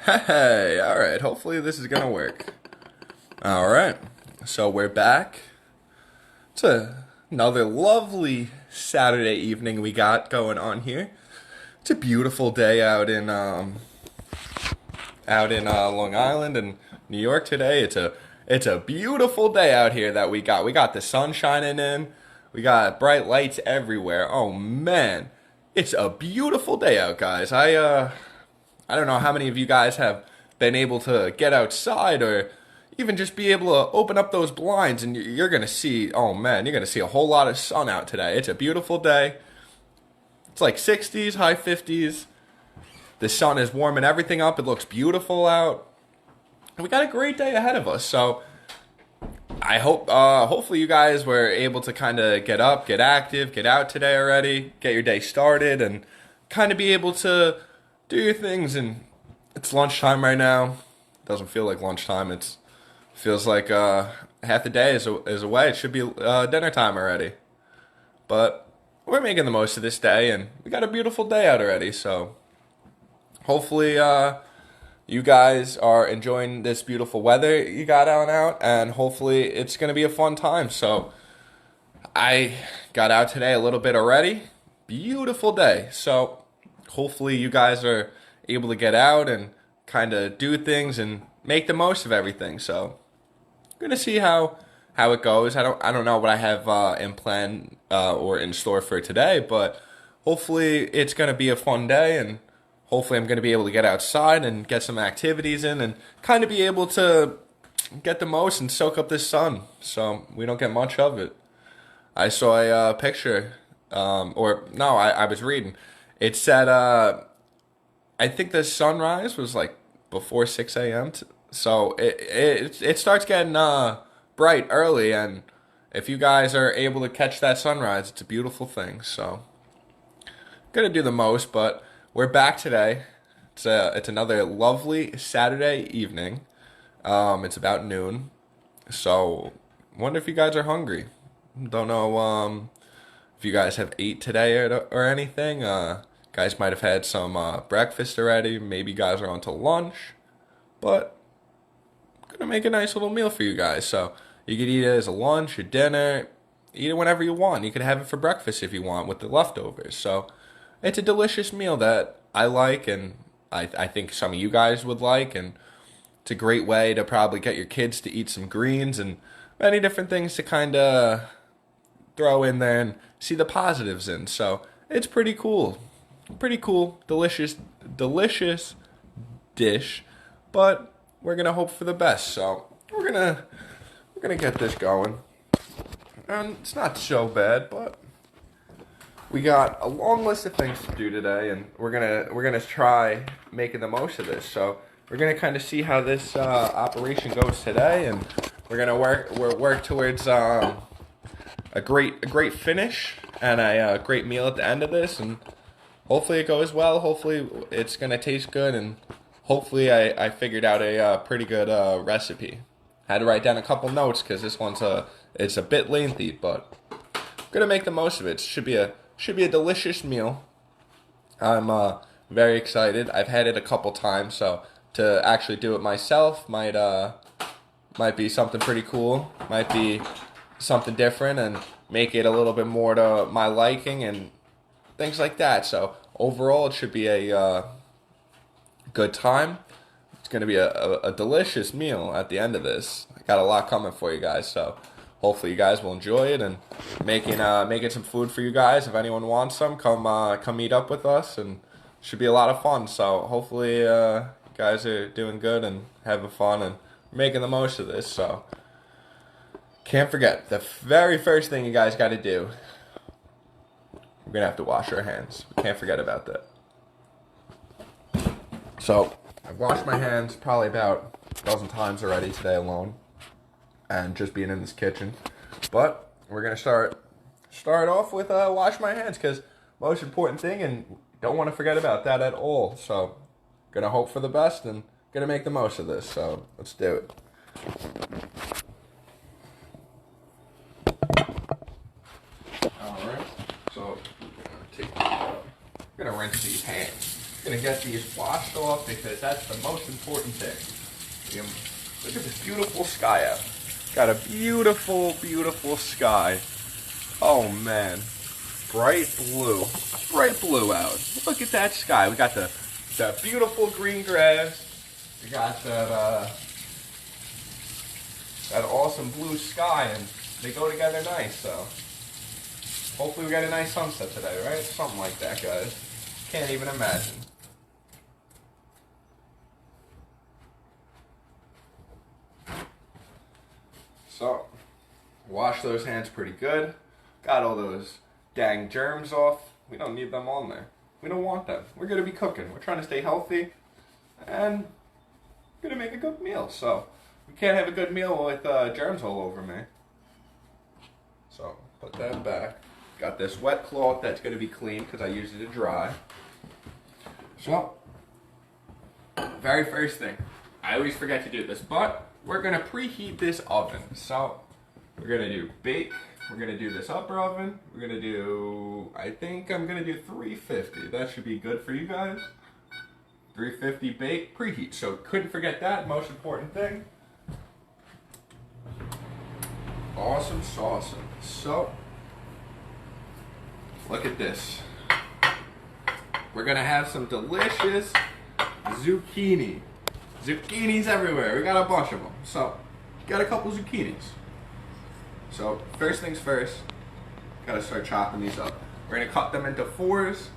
Hey, alright, hopefully this is gonna work. Alright, so we're back. Another lovely Saturday evening we got going on here. It's a beautiful day out in Long Island and New York today. It's a beautiful day out here that we got. We got the sun shining in. We got bright lights everywhere. Oh man, it's a beautiful day out, guys. I don't know how many of you guys have been able to get outside or even just be able to open up those blinds and you're going to see, oh man, you're going to see a whole lot of sun out today. It's a beautiful day. It's like 60s, high 50s. The sun is warming everything up. It looks beautiful out. And we got a great day ahead of us. So I hope, hopefully you guys were able to kind of get up, get active, get out today already, get your day started and kind of be able to do your things. And it's lunchtime right now. Doesn't feel like lunchtime. It feels like half the day is away. It should be dinner time already. But we're making the most of this day, and we got a beautiful day out already. So hopefully you guys are enjoying this beautiful weather you got out, and hopefully it's going to be a fun time. So I got out today a little bit already. Beautiful day. So hopefully you guys are able to get out and kind of do things and make the most of everything. So I'm gonna see how it goes. I don't know what I have in plan or in store for today, but hopefully it's gonna be a fun day and hopefully I'm gonna be able to get outside and get some activities in and kind of be able to get the most and soak up this sun. So we don't get much of it. I saw a picture, or no, I was reading. It said, I think the sunrise was like before 6 a.m. So it starts getting bright early, and if you guys are able to catch that sunrise, it's a beautiful thing. So gonna do the most, but we're back today. It's another lovely Saturday evening. It's about noon, so wonder if you guys are hungry. Don't know if you guys have ate today or anything. Guys might have had some breakfast already. Maybe you guys are on to lunch. But I'm gonna make a nice little meal for you guys. So you could eat it as a lunch, a dinner, eat it whenever you want. You could have it for breakfast if you want with the leftovers. So it's a delicious meal that I like and I think some of you guys would like. And it's a great way to probably get your kids to eat some greens and many different things to kind of throw in there and see the positives in. So it's pretty cool. Pretty cool, delicious dish, but we're gonna hope for the best. So we're gonna get this going, and it's not so bad, but we got a long list of things to do today, and we're gonna try making the most of this. So we're gonna kind of see how this operation goes today, and we're gonna work towards a great finish and a great meal at the end of this, and hopefully it goes well. Hopefully it's gonna taste good, and hopefully I figured out a pretty good recipe. Had to write down a couple notes because this one's it's a bit lengthy, but I'm gonna make the most of it. Should be a delicious meal. I'm very excited. I've had it a couple times, so to actually do it myself might be something pretty cool. Might be something different and make it a little bit more to my liking and things like that. So overall, it should be a good time. It's going to be a delicious meal at the end of this. I got a lot coming for you guys, so hopefully you guys will enjoy it and making some food for you guys. If anyone wants some, come meet up with us, and it should be a lot of fun. So hopefully you guys are doing good and having fun and making the most of this. So can't forget the very first thing you guys got to do. We're gonna have to wash our hands. We can't forget about that. So I've washed my hands probably about a dozen times already today alone, and just being in this kitchen. But we're gonna start off with wash my hands, because most important thing, and don't want to forget about that at all. So gonna hope for the best and gonna make the most of this. So let's do it. All right. So we're gonna rinse these hands. Gonna get these washed off because that's the most important thing. Look at this beautiful sky out. Got a beautiful, beautiful sky. Oh man, bright blue out. Look at that sky. We got the beautiful green grass. We got that awesome blue sky, and they go together nice. So hopefully we got a nice sunset today, right? Something like that, guys. Can't even imagine. So, wash those hands pretty good. Got all those dang germs off. We don't need them on there. We don't want them. We're going to be cooking. We're trying to stay healthy. And we're going to make a good meal. So, we can't have a good meal with germs all over me. So, put that back. Got this wet cloth that's going to be clean because I used it to dry. So, very first thing. I always forget to do this, but we're going to preheat this oven. So, we're going to do bake. We're going to do this upper oven. We're going to do, I think I'm going to do 350. That should be good for you guys. 350 bake, preheat. So, couldn't forget that. Most important thing. Awesome sauce. So, look at this. We're going to have some delicious zucchini. Zucchinis everywhere. We got a bunch of them. So, got a couple zucchinis. So, first things first, gotta start chopping these up. We're gonna cut them into fours.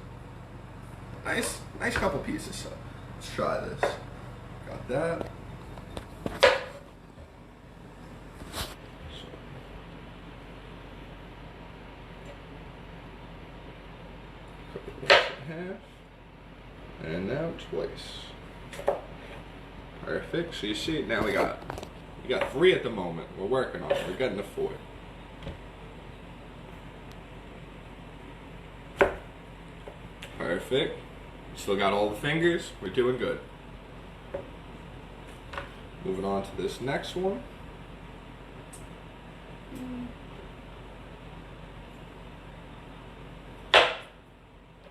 Nice couple pieces. So, let's try this. Got that. Cut this in half. And now twice. Perfect. So you see, now we got 3 at the moment. We're working on it. We're getting to 4. Perfect. Still got all the fingers. We're doing good. Moving on to this next one.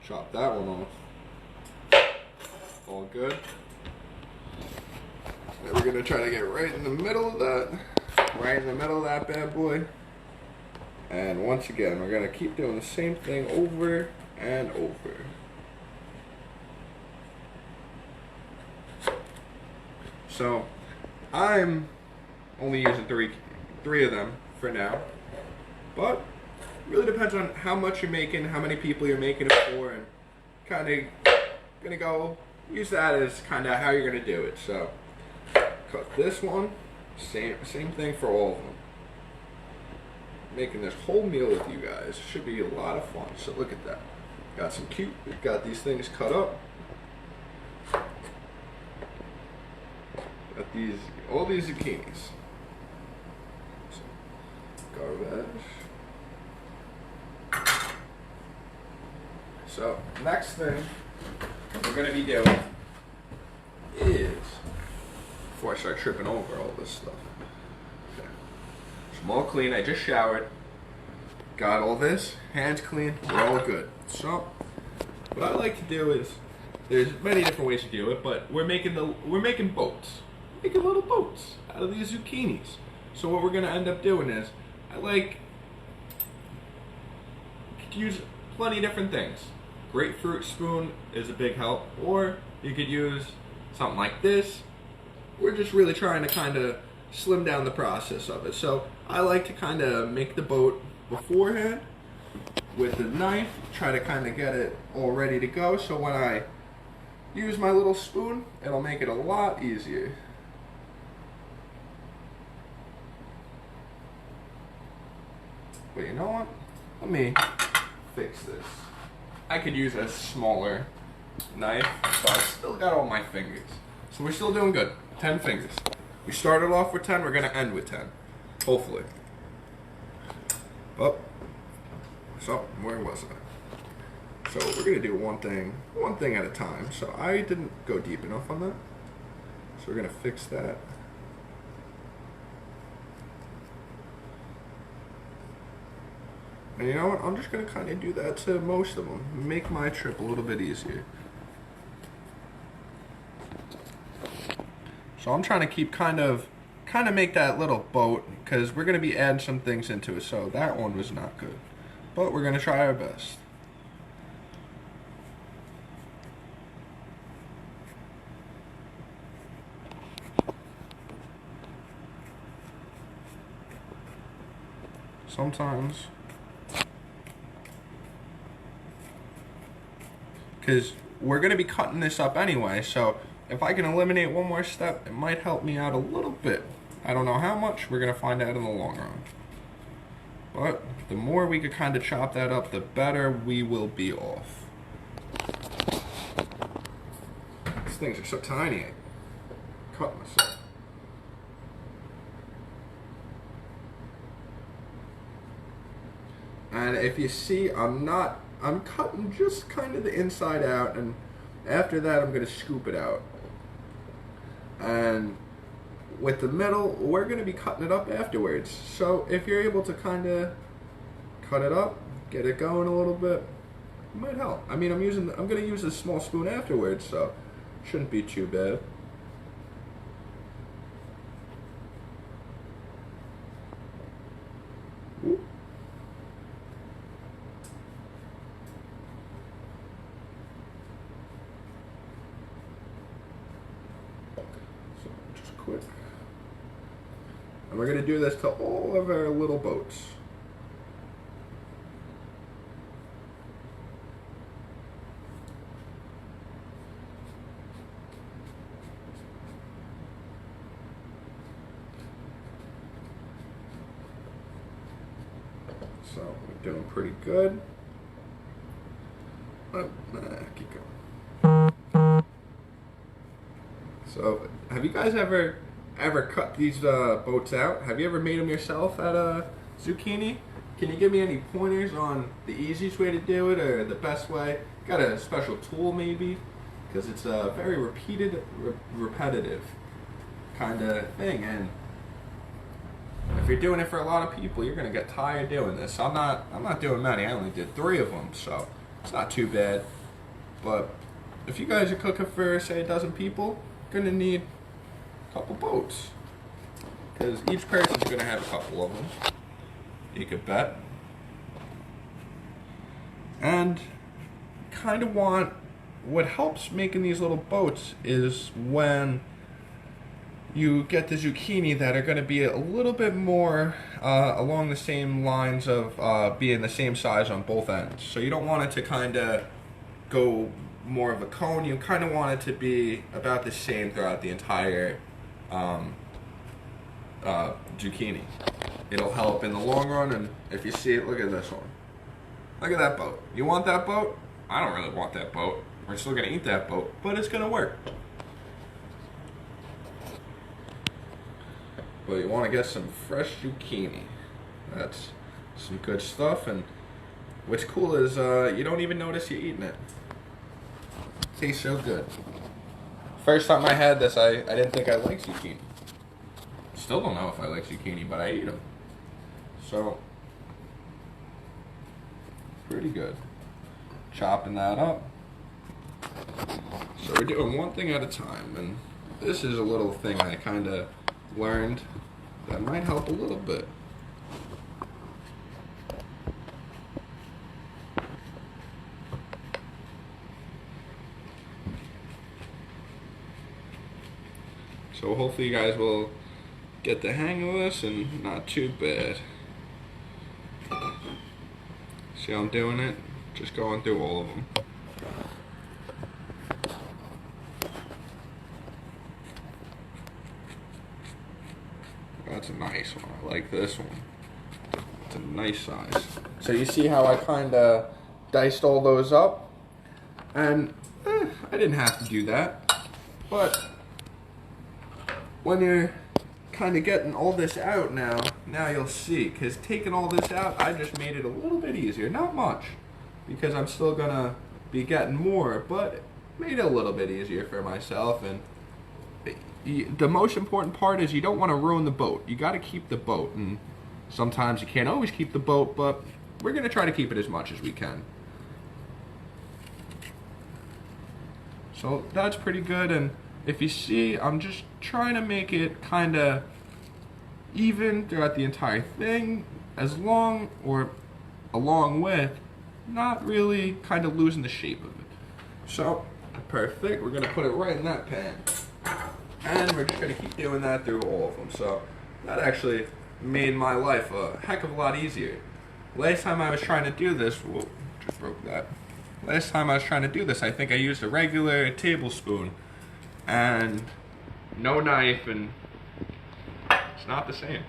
Chop that one off. All good. Now we're gonna try to get right in the middle of that. Right in the middle of that bad boy. And once again, we're gonna keep doing the same thing over and over. So, I'm only using three of them for now. But, it really depends on how much you're making, how many people you're making it for, and kind of gonna go use that as kind of how you're gonna do it. So, cut this one, same thing for all of them. Making this whole meal with you guys should be a lot of fun. So look at that. Got some cute, we've got these things cut up. Got all these zucchinis. So, garbage. So, next thing we're gonna be doing is, before I start tripping over all this stuff. Okay. So I'm all clean, I just showered. Got all this, hands clean, we're all good. So, what I like to do is, there's many different ways to do it, but we're making boats. Making little boats out of these zucchinis. So what we're gonna end up doing is, you could use plenty of different things. Grapefruit spoon is a big help, or you could use something like this. We're just really trying to kind of slim down the process of it. So I like to kind of make the boat beforehand with a knife, try to kind of get it all ready to go, so when I use my little spoon, it'll make it a lot easier. But you know what? Let me fix this. I could use a smaller knife, so I still got all my fingers. So we're still doing good. 10 fingers. We started off with 10, we're gonna end with 10. Hopefully. But, so, where was I? So we're gonna do one thing at a time. So I didn't go deep enough on that. So we're gonna fix that. And you know what? I'm just gonna kind of do that to most of them. Make my trip a little bit easier. So I'm trying to keep kind of make that little boat because we're going to be adding some things into it. So that one was not good, but we're going to try our best. Sometimes, because we're going to be cutting this up anyway, so if I can eliminate one more step, it might help me out a little bit. I don't know how much, we're going to find out in the long run. But the more we could kind of chop that up, the better we will be off. These things are so tiny, I cut myself. And if you see, I'm cutting just kind of the inside out, and after that I'm going to scoop it out. And with the middle, we're going to be cutting it up afterwards. So if you're able to kind of cut it up, get it going a little bit, it might help. I mean, I'm going to use a small spoon afterwards, so shouldn't be too bad. Ooh. So just quick. And we're going to do this to all of our little boats. So we're doing pretty good. Keep going. So, have you guys ever cut these boats out? Have you ever made them yourself at Zucchini? Can you give me any pointers on the easiest way to do it or the best way? Got a special tool maybe? Because it's a very repetitive kind of thing, and if you're doing it for a lot of people, you're gonna get tired doing this. I'm not doing many. I only did 3 of them, so it's not too bad. But if you guys are cooking for, say, a dozen people, you're gonna need a couple boats, because each person's gonna have a couple of them. You could bet. And kind of what helps making these little boats is when you get the zucchini that are going to be a little bit more along the same lines of being the same size on both ends. So you don't want it to kind of go more of a cone. You kind of want it to be about the same throughout the entire zucchini. It'll help in the long run, and if you see it, look at this one. Look at that boat. You want that boat? I don't really want that boat. We're still going to eat that boat, but it's going to work. But you want to get some fresh zucchini. That's some good stuff, and what's cool is you don't even notice you're eating it. It tastes so good. First time I had this, I didn't think I liked zucchini. Still don't know if I like zucchini, but I eat them. So, pretty good. Chopping that up. So we're doing one thing at a time, and this is a little thing I kind of learned that might help a little bit. So hopefully you guys will get the hang of this and not too bad. See how I'm doing it? Just going through all of them. That's a nice one. I like this one. It's a nice size. So you see how I kind of diced all those up? And I didn't have to do that. But when you're kind of getting all this out now you'll see. Because taking all this out, I just made it a little bit easier. Not much. Because I'm still going to be getting more. But it made it a little bit easier for myself. And the most important part is you don't want to ruin the boat. You got to keep the boat. And sometimes you can't always keep the boat, but we're going to try to keep it as much as we can. So that's pretty good, and if you see, I'm just trying to make it kind of even throughout the entire thing, as long or along with not really kind of losing the shape of it. So, perfect. We're gonna put it right in that pan. And we're just gonna keep doing that through all of them. So, that actually made my life a heck of a lot easier. Last time I was trying to do this, whoa, just broke that. Last time I was trying to do this, I think I used a regular tablespoon and no knife, and it's not the same.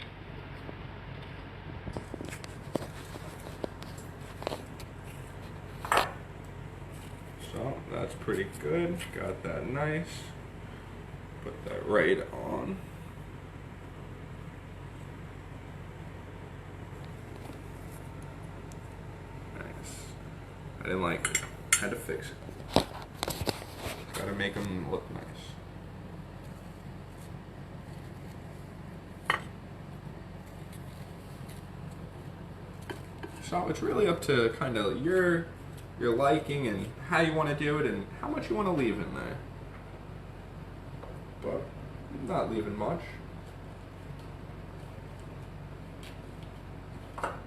So that's pretty good. Got that nice. Put that right on. Nice. I didn't like it. Had to fix it. Gotta make them look nice. So it's really up to kind of your liking and how you want to do it and how much you want to leave in there. But not leaving much.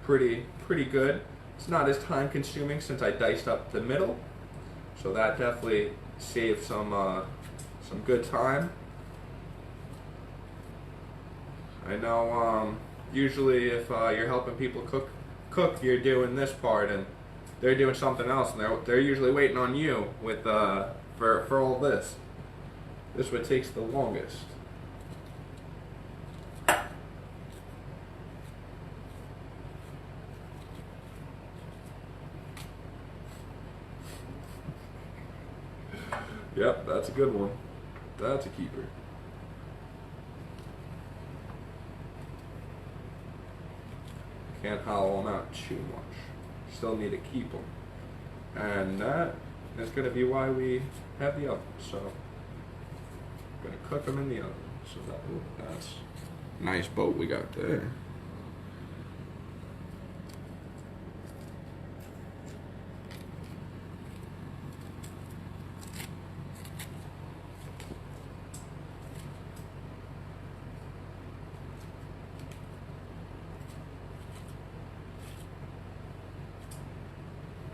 Pretty good. It's not as time consuming since I diced up the middle, so that definitely saved some good time. I know usually if you're helping people cook, you're doing this part and they're doing something else, and they're usually waiting on you with for all this. This one takes the longest. Yep, that's a good one. That's a keeper. Can't hollow them out too much. Still need to keep them. And that is going to be why we have the oven. So, I'm going to cook them in the oven. So that's a nice boat we got there.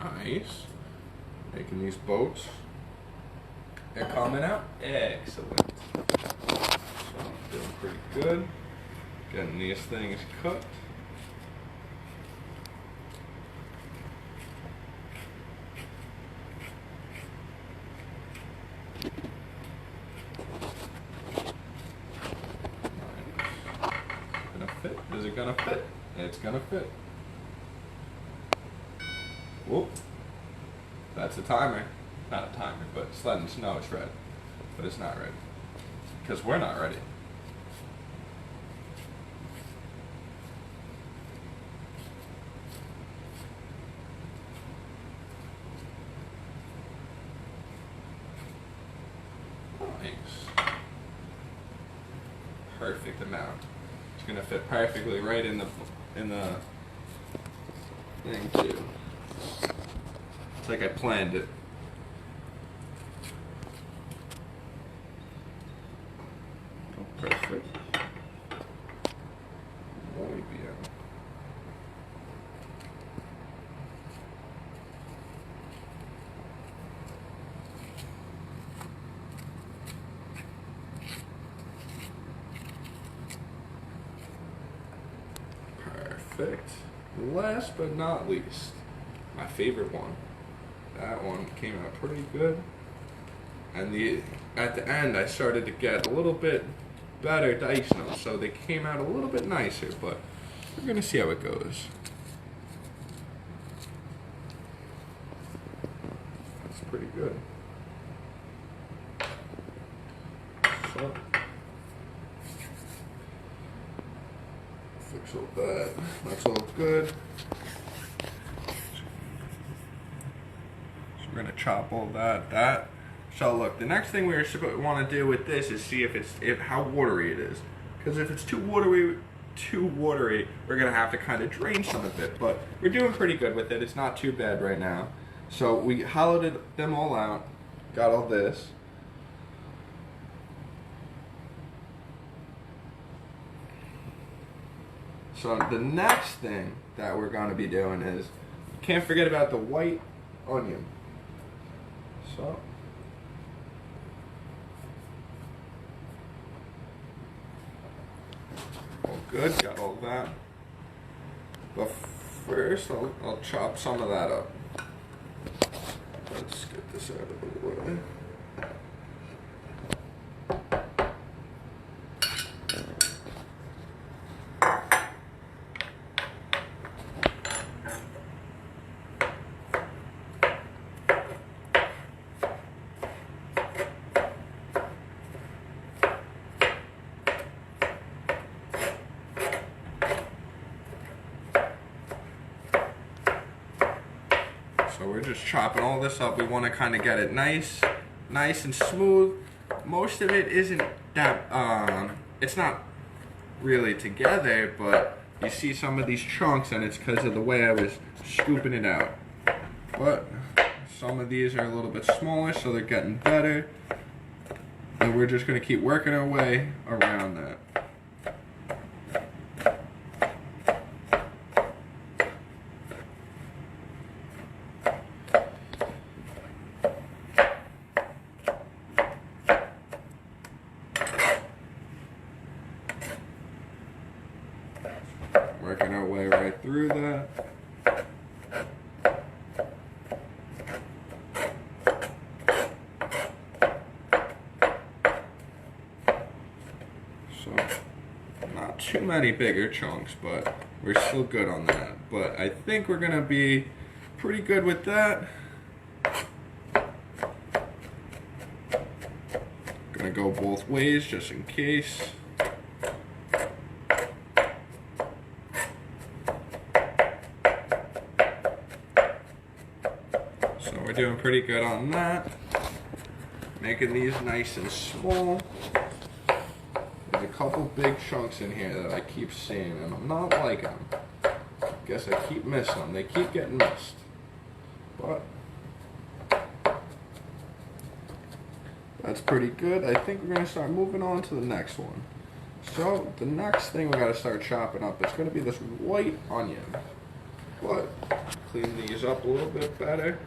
Nice. Making these boats. They're coming out excellent. So I'm doing pretty good. Getting these things cooked. Nice. Gonna fit? Is it gonna fit? It's gonna fit. Whoop. That's a timer. Not a timer, but it's letting us know it's ready. But it's not ready. Because we're not ready. Nice. Perfect amount. It's gonna fit perfectly right in the thing too. It's like I planned it. Oh, perfect. Muy bien. Perfect. Last but not least, my favorite one. That one came out pretty good. And at the end, I started to get a little bit better dice notes, so they came out a little bit nicer, but we're going to see how it goes. That's pretty good. So, fix all that. That's all good. We're gonna chop all that. So look, the next thing we want to do with this is see if how watery it is. Because if it's too watery, we're gonna have to kind of drain some of it. But we're doing pretty good with it. It's not too bad right now. So we hollowed them all out. Got all this. So the next thing that we're going to be doing is, can't forget about the white onion. So all good, got all that. But first, I'll chop some of that up. Let's get this out of the way. So we're just chopping all this up. We want to kind of get it nice and smooth. Most of it isn't that, it's not really together, but you see some of these chunks and it's because of the way I was scooping it out. But some of these are a little bit smaller, so they're getting better. And we're just going to keep working our way around that. Working our way right through that. So, not too many bigger chunks, but we're still good on that. But I think we're gonna be pretty good with that. Gonna go both ways just in case. We're doing pretty good on that. Making these nice and small. There's a couple big chunks in here that I keep seeing, and I'm not liking them. Guess I keep missing them. They keep getting missed. But that's pretty good. I think we're going to start moving on to the next one. So the next thing we got to start chopping up is going to be this white onion. But clean these up a little bit better.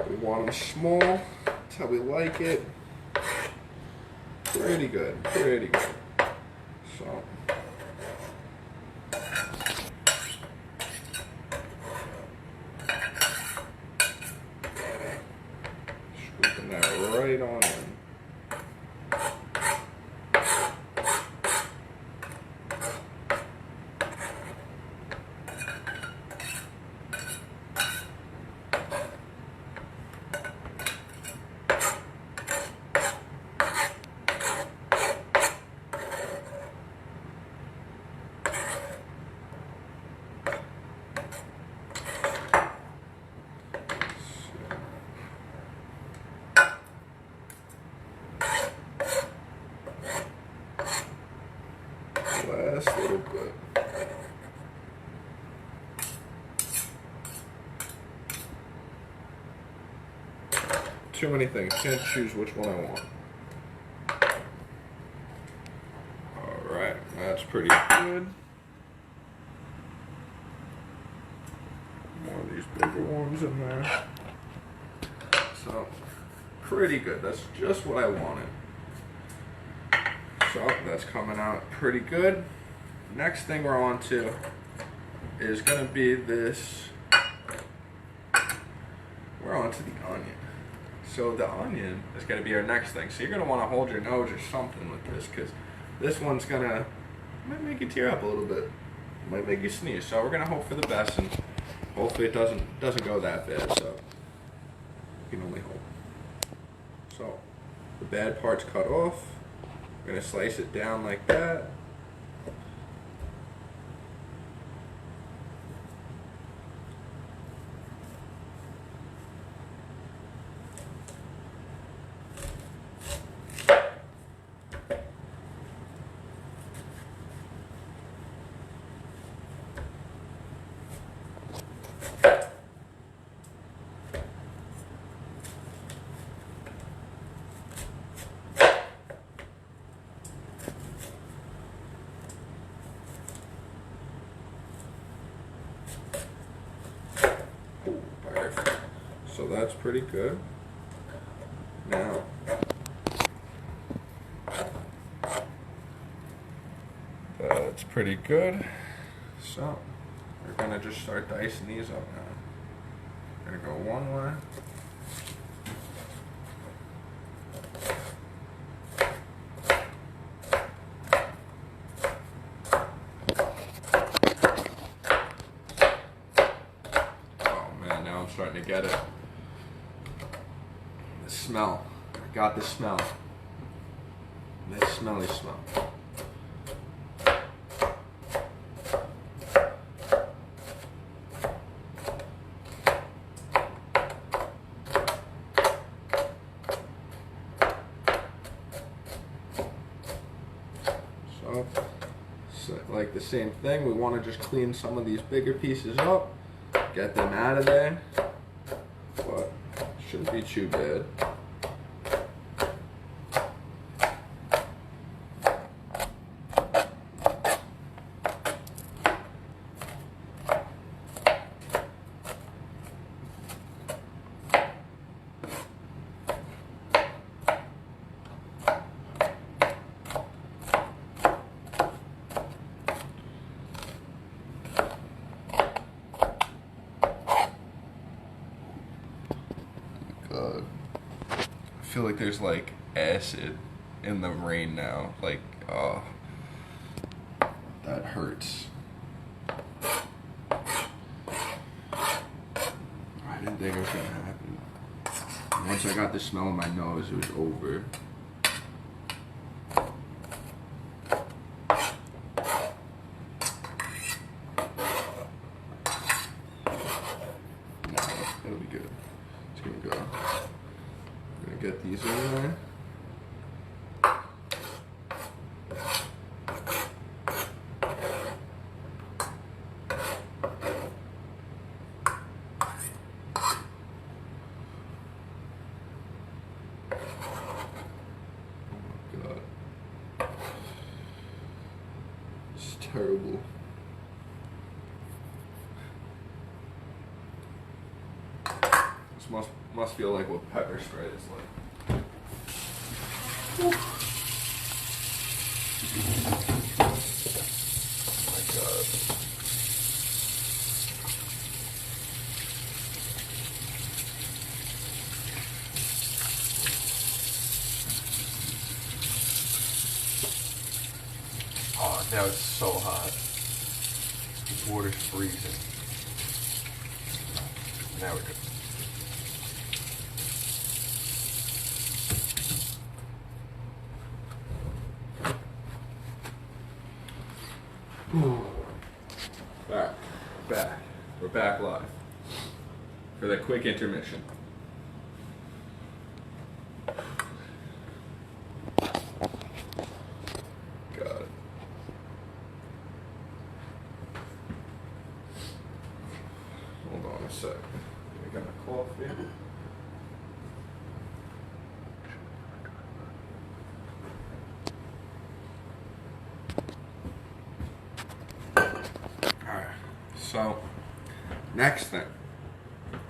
We want them small. That's how we like it. Pretty good. Pretty good. So. Scooping that right on in. Last little bit. Too many things. Can't choose which one I want. Alright, that's pretty good. More of these bigger ones in there. So, pretty good. That's just what I wanted. So that's coming out pretty good. Next thing we're on to is going to be this. We're on to the onion. So the onion is going to be our next thing. So you're going to want to hold your nose or something with this, because this one's might make you tear up a little bit. Might make you sneeze. So we're going to hope for the best, and hopefully it doesn't go that bad. So you can only hope. So the bad part's cut off. We're going to slice it down like that. that's pretty good. Now, that's pretty good. So, we're gonna just start dicing these up now. We're gonna go one way. Starting to get it. The smell. I got the smell. Nice smelly smell. So, like the same thing, we want to just clean some of these bigger pieces up, get them out of there. But shouldn't be too bad. I feel like there's like acid in the rain now. Like, oh, that hurts. I didn't think it was gonna happen. Once I got the smell in my nose, it was over. No, it'll be good. It's gonna go. I'm gonna get these in there. Terrible. This must feel like what pepper spray is like. Oh my God. Oh, now it's so hot. The water's freezing. Now we're good. Back. We're back live for the quick intermission. Got it. Hold on a sec. I got my coffee. So, next thing.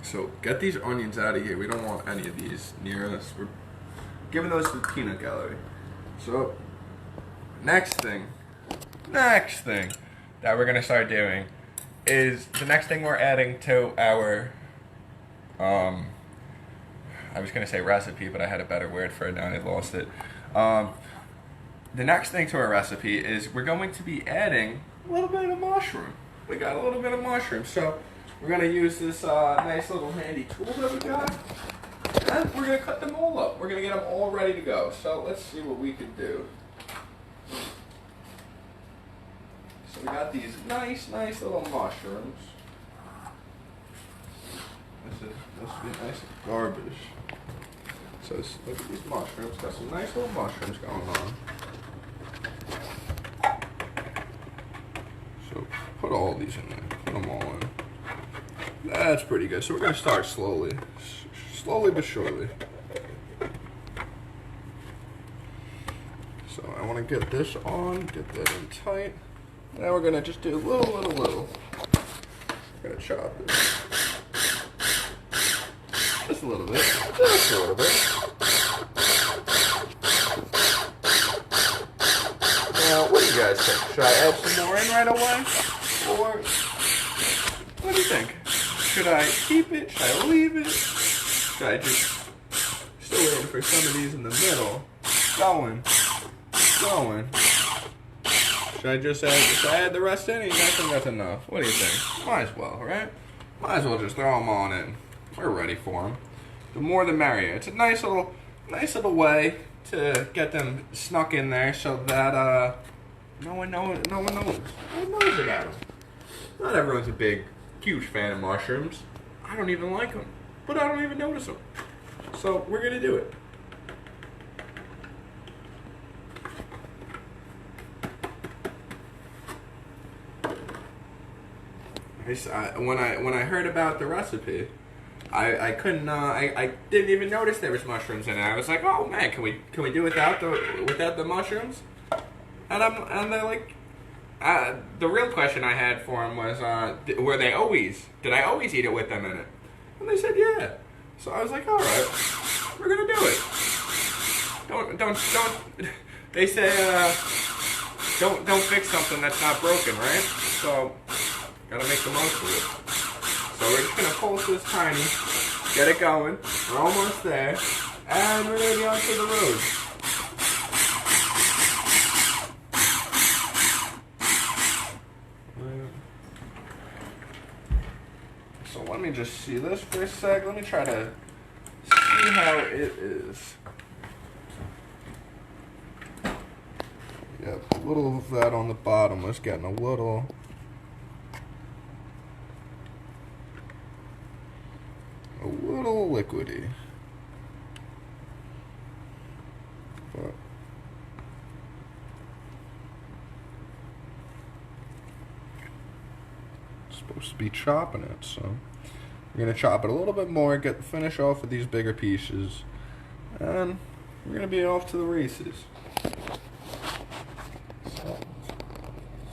So, get these onions out of here. We don't want any of these near us. We're giving those to the peanut gallery. So, next thing that we're going to start doing is the next thing we're adding to our, I was going to say recipe, but I had a better word for it now and I lost it. The next thing to our recipe is we're going to be adding a little bit of mushroom. We got a little bit of mushroom, so we're going to use this nice little handy tool that we got, and we're going to cut them all up. We're going to get them all ready to go, so let's see what we can do. So we got these nice little mushrooms. This must be nice garbage. So look at these mushrooms, got some nice little mushrooms going on. So put all these in there. Put them all in. That's pretty good. So we're going to start slowly. Slowly but surely. So I want to get this on. Get that in tight. Now we're going to just do little. We're going to chop this. Just a little bit. Just a little bit. Now, what do you guys think? Should I add some more in right away? Or what do you think? Should I keep it? Should I leave it? Should I just still waiting for some of these in the middle? Going. Should I just add the rest in? You guys think that's enough? What do you think? Might as well, right? Might as well just throw them on in. We're ready for them. The more the merrier. It's a nice little way to get them snuck in there so that no one knows about them. Not everyone's a big, huge fan of mushrooms. I don't even like them, but I don't even notice them. So we're gonna do it. When I heard about the recipe, I couldn't I didn't even notice there was mushrooms in it. I was like, oh man, can we do without the mushrooms? And they're like, the real question I had for them was, did I always eat it with them in it? And they said yeah. So I was like, all right, we're gonna do it. Don't. They say don't fix something that's not broken, right? So gotta make the most of it. So we're just gonna pulse this tiny, get it going. We're almost there, and we're gonna be on to the road. So let me just see this for a sec. Let me try to see how it is. Yep, a little of that on the bottom was getting a little liquidy. But supposed to be chopping it, so we're gonna chop it a little bit more, finish off with these bigger pieces, and we're gonna be off to the races. So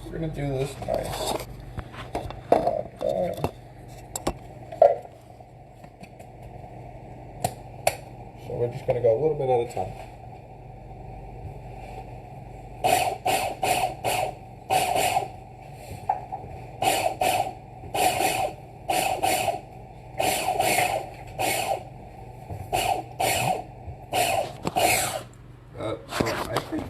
we're gonna do this nice. So we're just gonna go a little bit at a time. I think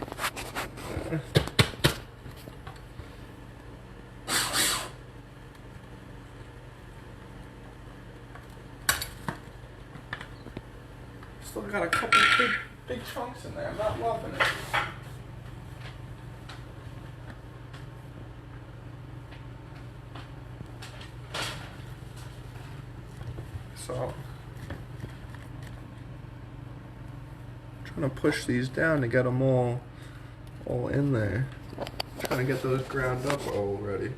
still got a couple big chunks in there. I'm not loving it. So trying to push these down to get them all in there. Trying to get those ground up already.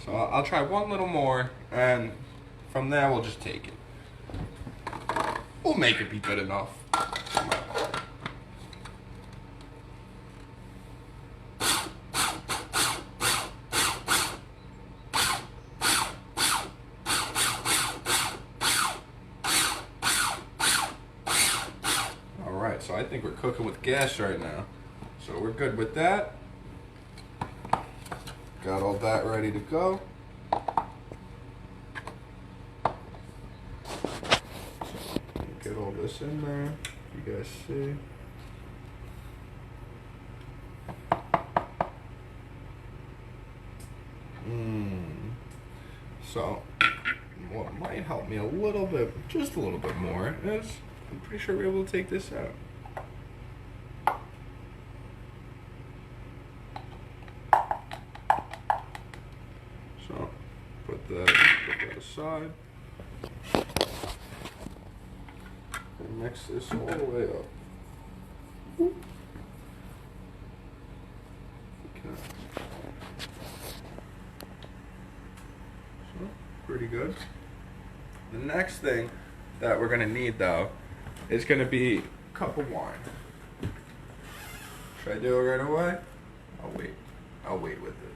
So I'll try one little more, and from there we'll just take it. We'll make it be good enough. Alright, so I think we're cooking with gas right now. So we're good with that. Got all that ready to go. Get all this in there. You guys see. So what might help me a little bit, just a little bit more, is I'm pretty sure we're able to take this out. So put that aside. And mix this all the way up. Okay. So pretty good. The next thing that we're gonna need though is gonna be a cup of wine. Should I do it right away? I'll wait with it.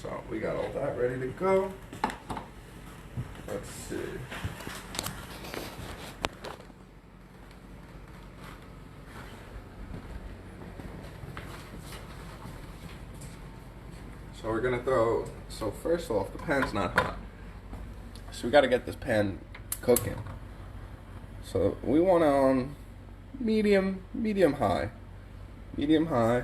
So we got all that ready to go. Let's see. So we're gonna throw, so first off, the pan's not hot. So we gotta get this pan cooking. So we want it on medium high. Medium high.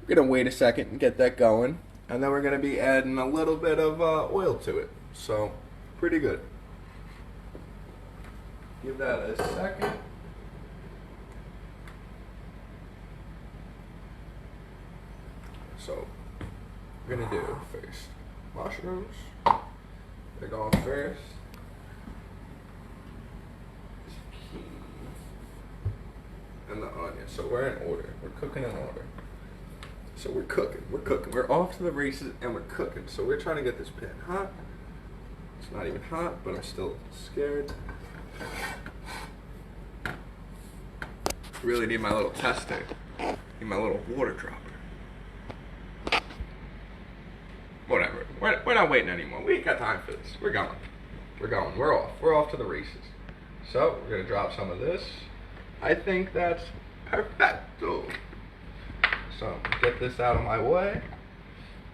We're gonna wait a second and get that going. And then we're gonna be adding a little bit of oil to it. So, pretty good. Give that a second. So, we're gonna do first mushrooms. They're going first. And the onion. So we're in order. We're cooking in order. So we're cooking. We're off to the races and we're cooking. So we're trying to get this pan hot. It's not even hot, but I'm still scared. Really need my little tester. Need my little water dropper. Whatever. We're not waiting anymore. We ain't got time for this. We're going. We're off. We're off to the races. So we're gonna drop some of this. I think that's perfecto. So get this out of my way.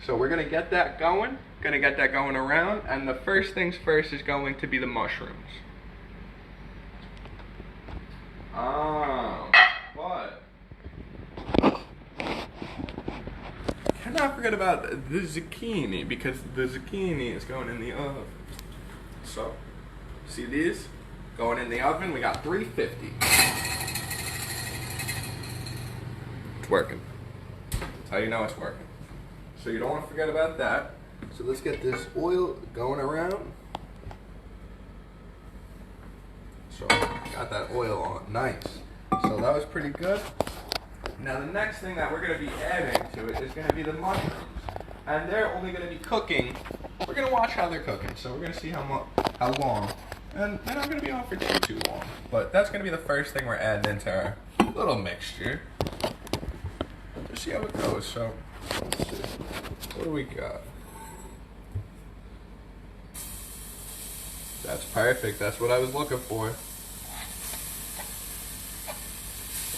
So we're gonna get that going. Gonna get that going around, and the first things first is going to be the mushrooms. But cannot forget about the zucchini, because the zucchini is going in the oven. So, see these? Going in the oven, we got 350. It's working. That's how you know it's working. So you don't want to forget about that. So let's get this oil going around. So got that oil on, nice. So that was pretty good. Now the next thing that we're going to be adding to it is going to be the mushrooms. And they're only going to be cooking. We're going to watch how they're cooking. So we're going to see how long. And they're not going to be on for too long. But that's going to be the first thing we're adding into our little mixture. Just see how it goes. So let's see. What do we got? That's perfect. That's what I was looking for.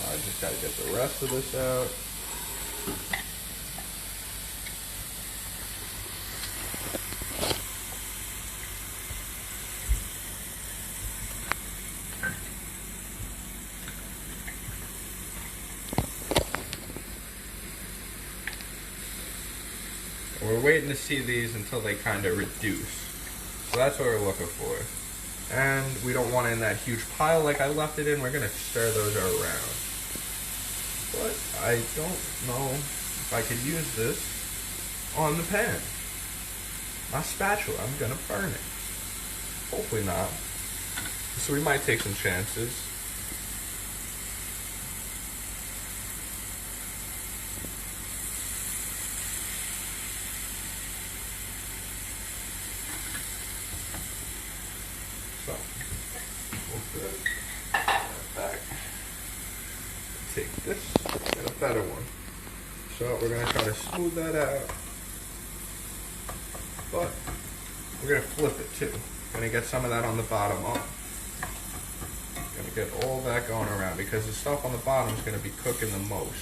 I just gotta get the rest of this out. We're waiting to see these until they kind of reduce. So that's what we're looking for. And we don't want it in that huge pile like I left it in. We're gonna stir those around. But I don't know if I could use this on the pan. My spatula, I'm gonna burn it. Hopefully not. So we might take some chances. So, we'll put that back. Take this, get a better one. So we're gonna try to smooth that out. But we're gonna flip it too. Gonna get some of that on the bottom up. Gonna get all that going around because the stuff on the bottom is gonna be cooking the most.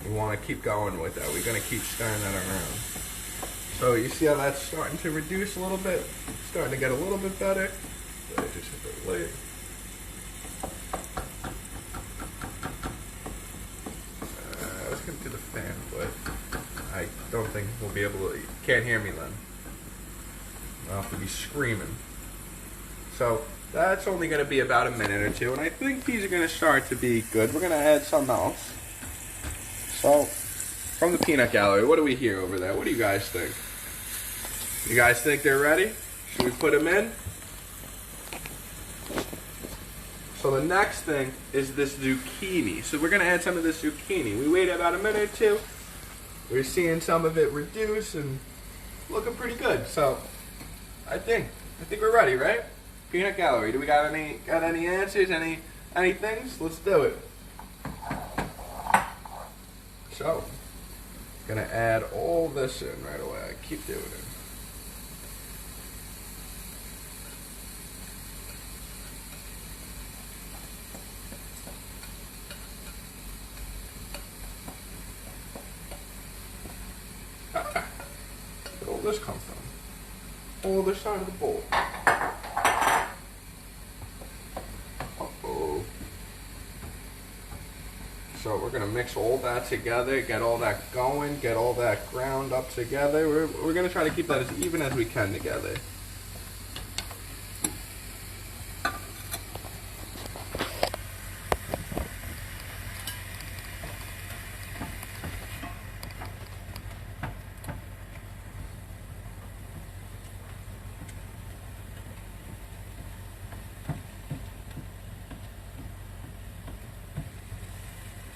We wanna keep going with that. We're gonna keep stirring that around. So you see how that's starting to reduce a little bit? Starting to get a little bit better. I just hit the lid. I was gonna do the fan, but I don't think we'll be able to. You can't hear me then. I'll have to be screaming. So that's only gonna be about a minute or two, and I think these are gonna start to be good. We're gonna add something else. So from the peanut gallery, what do we hear over there? What do you guys think? You guys think they're ready? Should we put them in? So the next thing is this zucchini. So we're gonna add some of this zucchini. We wait about a minute or two. We're seeing some of it reduce and looking pretty good. So I think we're ready, right? Peanut gallery. Do we got any answers? Any things? Let's do it. So Gonna add all this in right away. I keep doing it. Ah, where'd all this come from? All this side of the bowl. Uh-oh. So we're gonna mix all that together, get all that going, get all that ground up together. We're gonna try to keep that as even as we can together.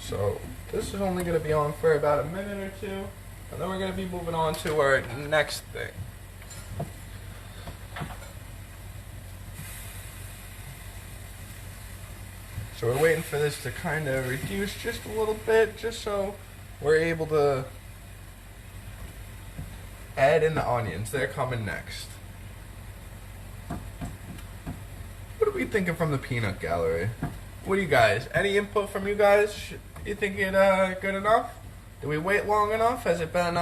So this is only going to be on for about a minute or two, and then we're going to be moving on to our next thing. So we're waiting for this to kind of reduce just a little bit, just so we're able to add in the onions. They're coming next. What are we thinking from the peanut gallery? What do you guys? Any input from you guys? You think it good enough? Did we wait long enough? Has it been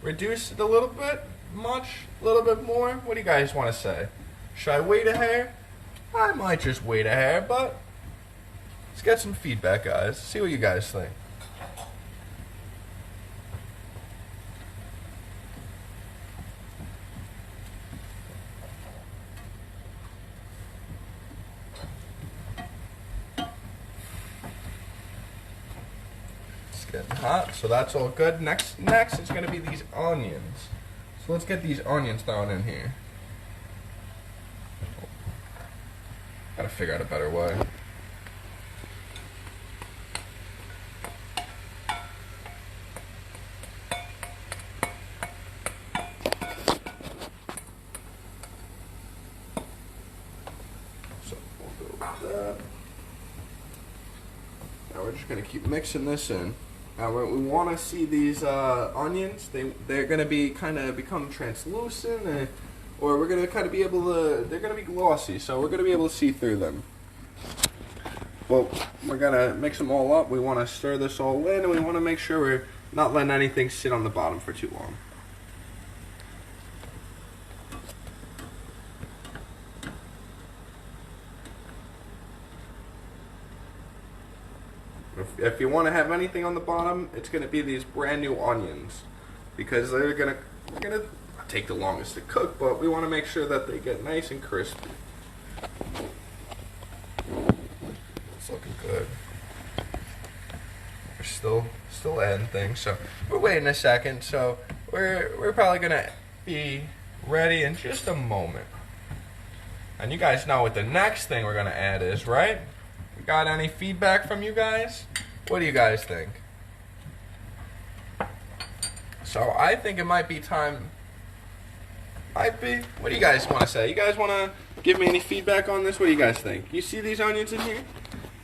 reduced a little bit? Much? A little bit more? What do you guys want to say? Should I wait a hair? I might just wait a hair, but let's get some feedback, guys. See what you guys think. Getting hot, so that's all good. Next it's gonna be these onions. So let's get these onions thrown in here. Gotta figure out a better way. So we'll go with that. Now we're just gonna keep mixing this in. Now we want to see these onions. They're going to be kind of become translucent, or we're going to kind of be able to. They're going to be glossy, so we're going to be able to see through them. Well, we're going to mix them all up. We want to stir this all in, and we want to make sure we're not letting anything sit on the bottom for too long. If you want to have anything on the bottom, it's going to be these brand new onions, because they're going to take the longest to cook, but we want to make sure that they get nice and crispy. It's looking good. We're still adding things, so we're waiting a second. So we're probably going to be ready in just a moment. And you guys know what the next thing we're going to add is, right? We got any feedback from you guys? What do you guys think? So I think it might be time. Might be. What do you guys want to say? You guys want to give me any feedback on this? What do you guys think? You see these onions in here?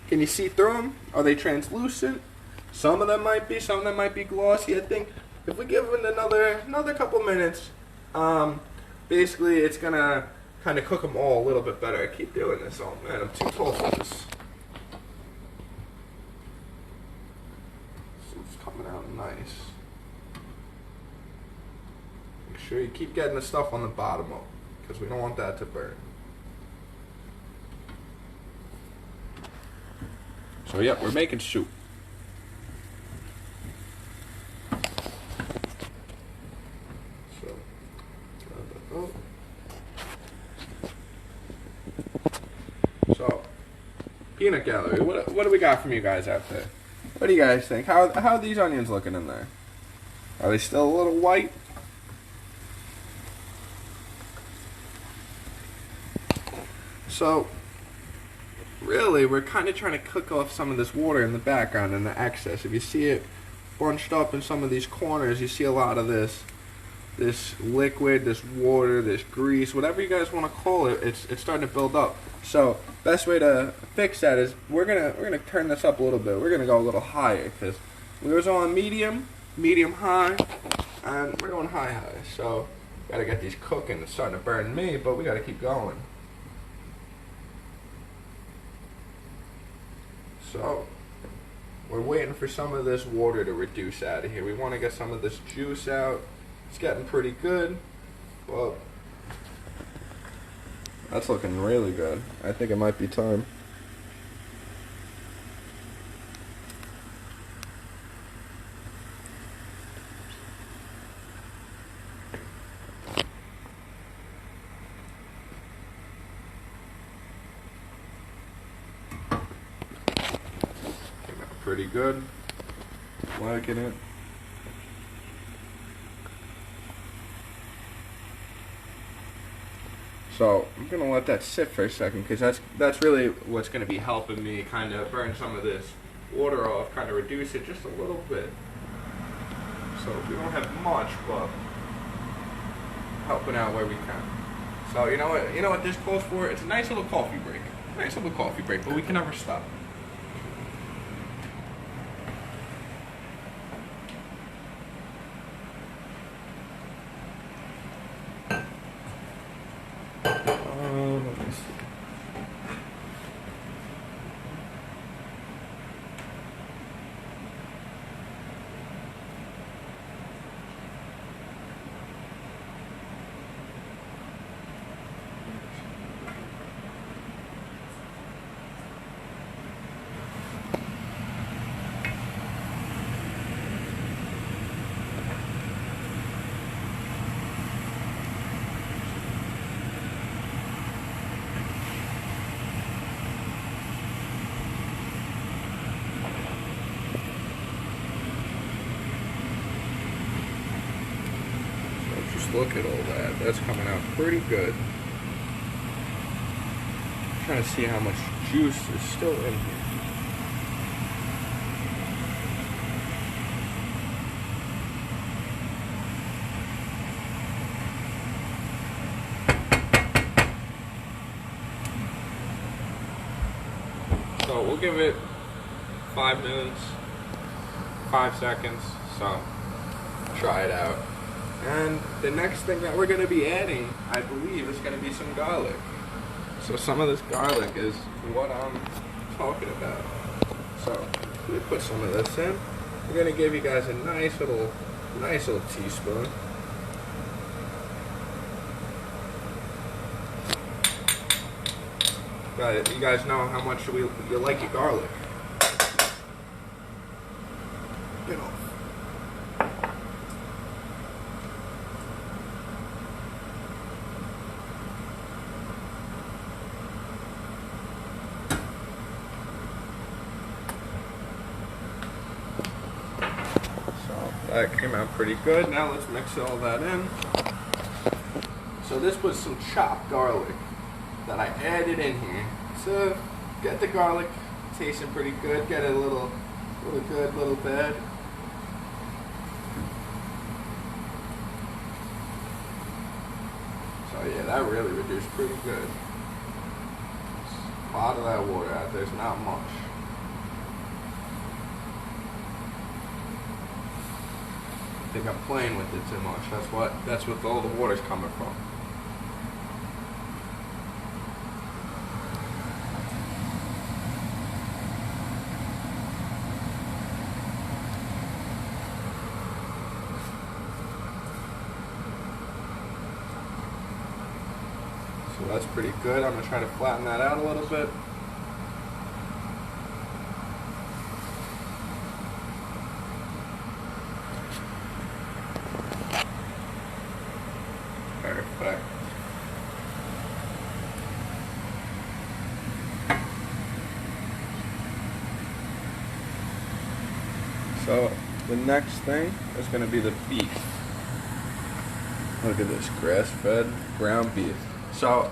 Can you see through them? Are they translucent? Some of them might be. Some of them might be glossy. I think if we give it another couple minutes, basically it's gonna kind of cook them all a little bit better. I keep doing this. Oh man, I'm too tall for this. Coming out nice. Make sure you keep getting the stuff on the bottom up, because we don't want that to burn. So yeah, we're making soup. So peanut gallery, what do we got from you guys out there? What do you guys think? How are these onions looking in there? Are they still a little white? So, really, we're kind of trying to cook off some of this water in the background and the excess. If you see it bunched up in some of these corners, you see a lot of this liquid, this water, this grease, whatever you guys want to call it, it's starting to build up. So best way to fix that is we're gonna turn this up a little bit. We're gonna go a little higher, because we was on medium, medium high, and we're going high. So gotta get these cooking. It's starting to burn me, but we gotta keep going. So we're waiting for some of this water to reduce out of here. We want to get some of this juice out. It's getting pretty good. Well, that's looking really good. I think it might be time. Pretty good. Liking it. So I'm gonna let that sit for a second because that's really what's gonna be helping me kind of burn some of this water off, kind of reduce it just a little bit. So we don't have much, but helping out where we can. So you know what this calls for? It's a nice little coffee break. Nice little coffee break, but we can never stop. Let me see. Look at all that. That's coming out pretty good. I'm trying to see how much juice is still in here. So we'll give it 5 minutes, 5 seconds. So try it out. And the next thing that we're going to be adding, I believe, is going to be some garlic. So some of this garlic is what I'm talking about. So we put some of this in. We're going to give you guys a nice little teaspoon. You guys know how much you like your garlic. Get off. That came out pretty good. Now let's mix all that in. So this was some chopped garlic that I added in here. So get the garlic tasting pretty good. Get it a little good, little bad. So yeah, that really reduced pretty good. A lot of that water out there's not much. I think I'm playing with it too much. That's what all the water's coming from. So that's pretty good. I'm gonna try to flatten that out a little bit. Perfect. So the next thing is going to be the beef. Look at this, grass-fed ground beef. So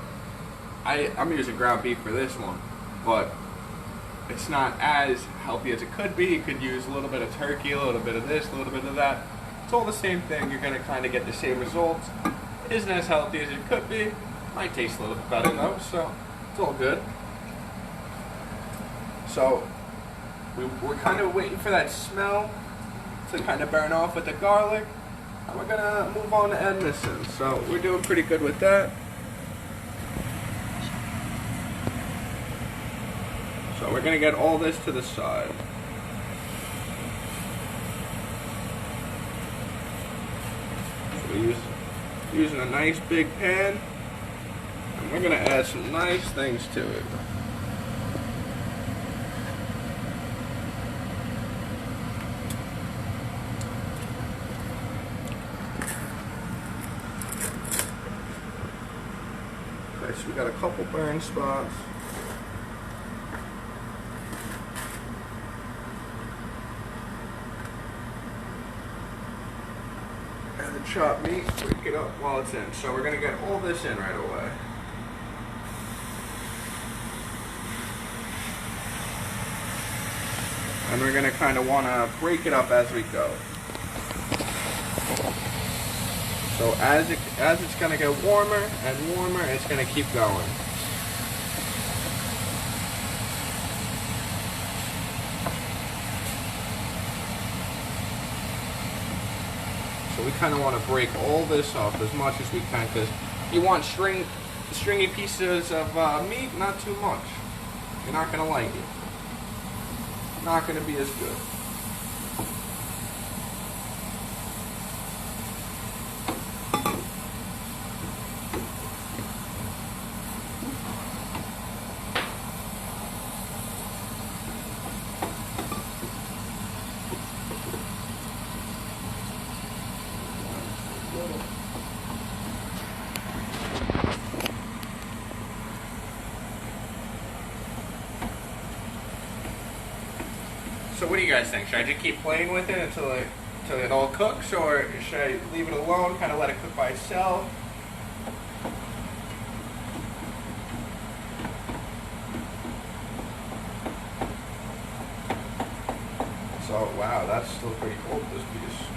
I'm using ground beef for this one, but it's not as healthy as it could be. You could use a little bit of turkey, a little bit of this, a little bit of that. It's all the same thing. You're going to kind of get the same results. Isn't as healthy as it could be. Might taste a little bit better though, so it's all good. So we're kind of waiting for that smell to kind of burn off with the garlic. And we're gonna move on to Edmondson. So we're doing pretty good with that. So we're gonna get all this to the side. So we're using a nice big pan, and we're gonna add some nice things to it. Okay, so we got a couple burn spots. And the chopped meat, break it up while it's in. So we're gonna get all this in right away. And we're gonna kind of wanna break it up as we go. So as it's gonna get warmer and warmer, it's gonna keep going. So we kind of want to break all this up as much as we can, because you want stringy pieces of meat, not too much. You're not gonna like it. Not gonna be as good. So what do you guys think? Should I just keep playing with it until it all cooks, or should I leave it alone, kind of let it cook by itself? So wow, that's still pretty cold, this piece.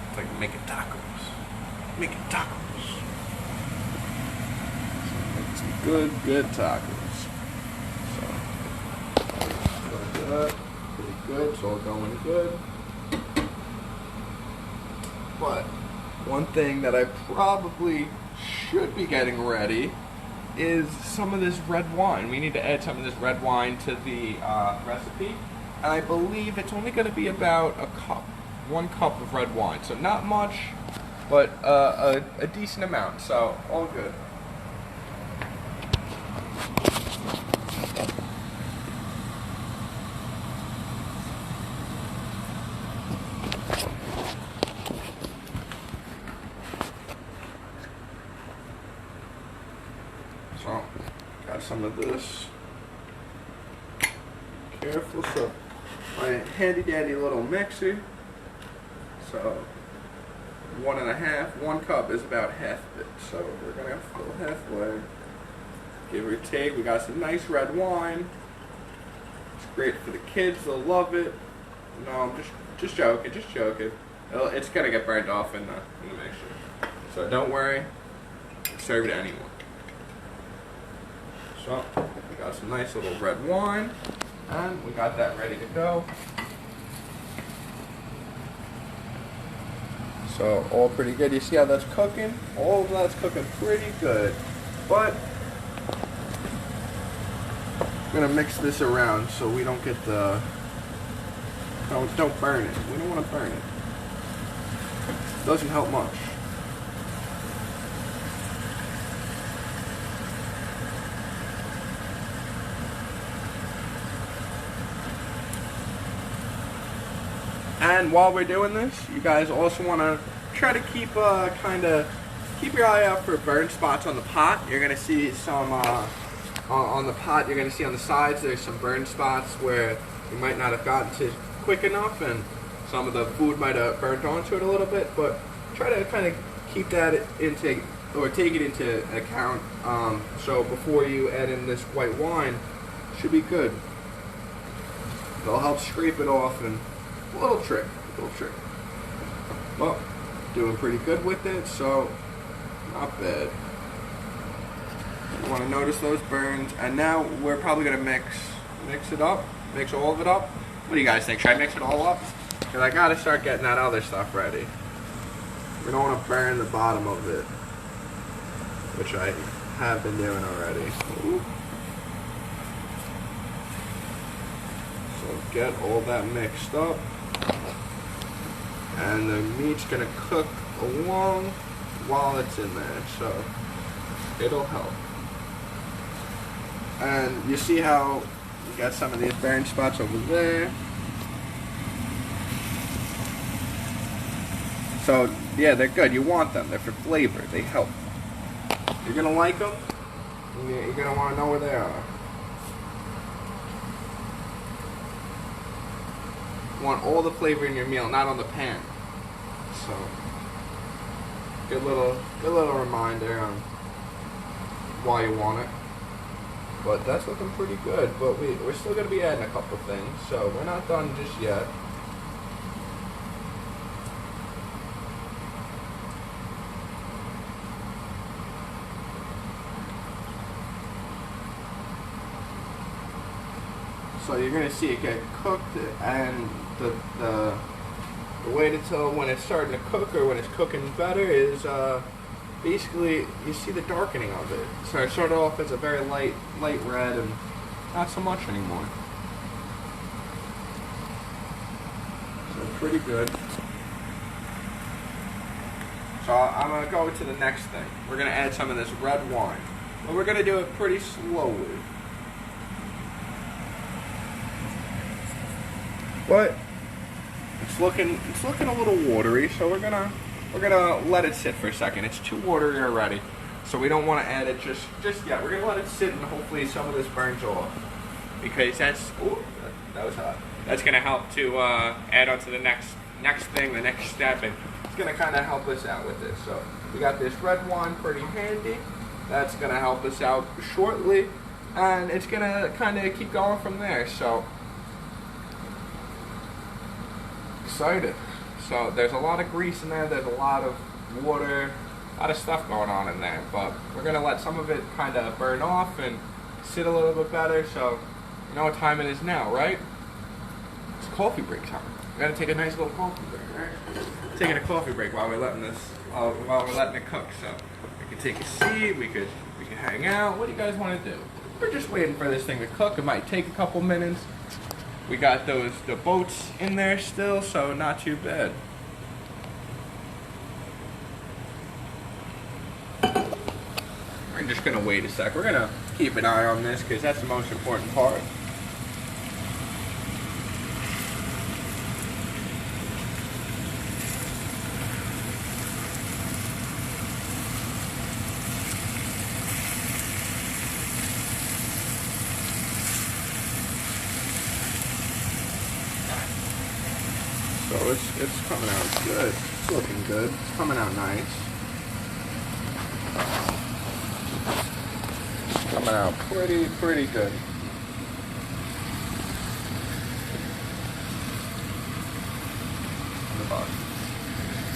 It's like making tacos. Making tacos. Making some good tacos. So, good. Pretty good. It's all going good. But one thing that I probably should be getting ready is some of this red wine. We need to add some of this red wine to the recipe. And I believe it's only going to be about a cup. 1 cup of red wine, so not much, but a decent amount, so all good. So, got some of this. Careful, so my handy dandy little mixer. So 1 cup is about half of it. So we're gonna fill halfway. Give or take. We got some nice red wine. It's great for the kids. They'll love it. No, I'm just joking. Just joking. It's gonna get burned off in the mixture. So don't worry. Serve it to anyone. So we got some nice little red wine, and we got that ready to go. So all pretty good. You see how that's cooking? All of that's cooking pretty good. But I'm gonna mix this around so we don't get the don't burn it. We don't want to burn it. Doesn't help much. And while we're doing this, you guys also want to try to keep keep your eye out for burn spots on the pot. You're gonna see some on the pot. You're gonna see on the sides there's some burn spots where you might not have gotten to quick enough, and some of the food might have burnt onto it a little bit. But try to kind of keep that into or take it into account. So before you add in this white wine, should be good. It'll help scrape it off, and a little trick. Well, doing pretty good with it, so Not bad. You want to notice those burns, and now we're probably gonna mix it up, mix all of it up. What do you guys think? Should I mix it all up? Because I gotta start getting that other stuff ready. We don't want to burn the bottom of it, which I have been doing already. Ooh. So get all that mixed up, and the meat's gonna cook along while it's in there, so it'll help. And you see how you got some of these burn spots over there. So yeah, they're good. You want them. They're for flavor. They help. You're gonna like them. You're gonna want to know where they are. You want all the flavor in your meal, not on the pan. So good little reminder on why you want it. But that's looking pretty good. But we're still gonna be adding a couple things, so we're not done just yet. So you're gonna see it get cooked, and the way to tell when it's starting to cook or when it's cooking better is basically you see the darkening of it. So it started off as a very light red and not so much anymore. So pretty good. So I'm gonna go to the next thing. We're gonna add some of this red wine, but we're gonna do it pretty slowly. But it's looking a little watery, so we're gonna let it sit for a second. It's too watery already, so we don't want to add it just yet. We're gonna let it sit, and hopefully some of this burns off, because that was hot. That's gonna help to add on to the next thing, the next step, and it's gonna kind of help us out with this. So we got this red wine pretty handy. That's gonna help us out shortly, and it's gonna kind of keep going from there. So. Excited. So there's a lot of grease in there, there's a lot of water, a lot of stuff going on in there, but we're going to let some of it kind of burn off and sit a little bit better. So you know what time it is now, right? It's coffee break time. We're going to take a nice little coffee break, right? Taking a coffee break while we're letting it cook. So we can take a seat, we could hang out. What do you guys want to do? We're just waiting for this thing to cook. It might take a couple minutes. We got the boats in there still, so not too bad. We're just gonna wait a sec. We're gonna keep an eye on this because that's the most important part. So it's coming out good. It's looking good. It's coming out nice. It's coming out pretty good.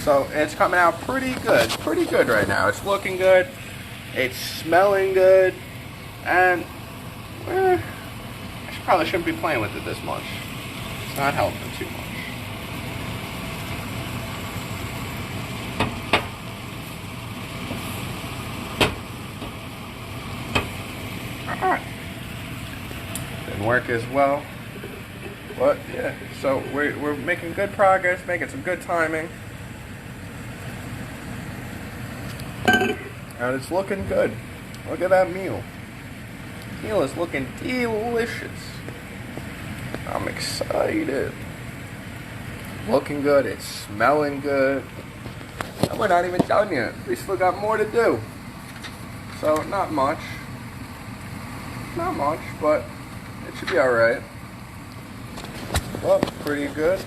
So it's coming out pretty good right now. It's looking good. It's smelling good, and I probably shouldn't be playing with it this much. It's not helping too much. Alright. Didn't work as well. But yeah, so we're making good progress, making some good timing. And it's looking good. Look at that meal. Meal is looking delicious. I'm excited. Looking good, it's smelling good. And we're not even done yet. We still got more to do. So not much. Not much, but it should be alright. Well, pretty good.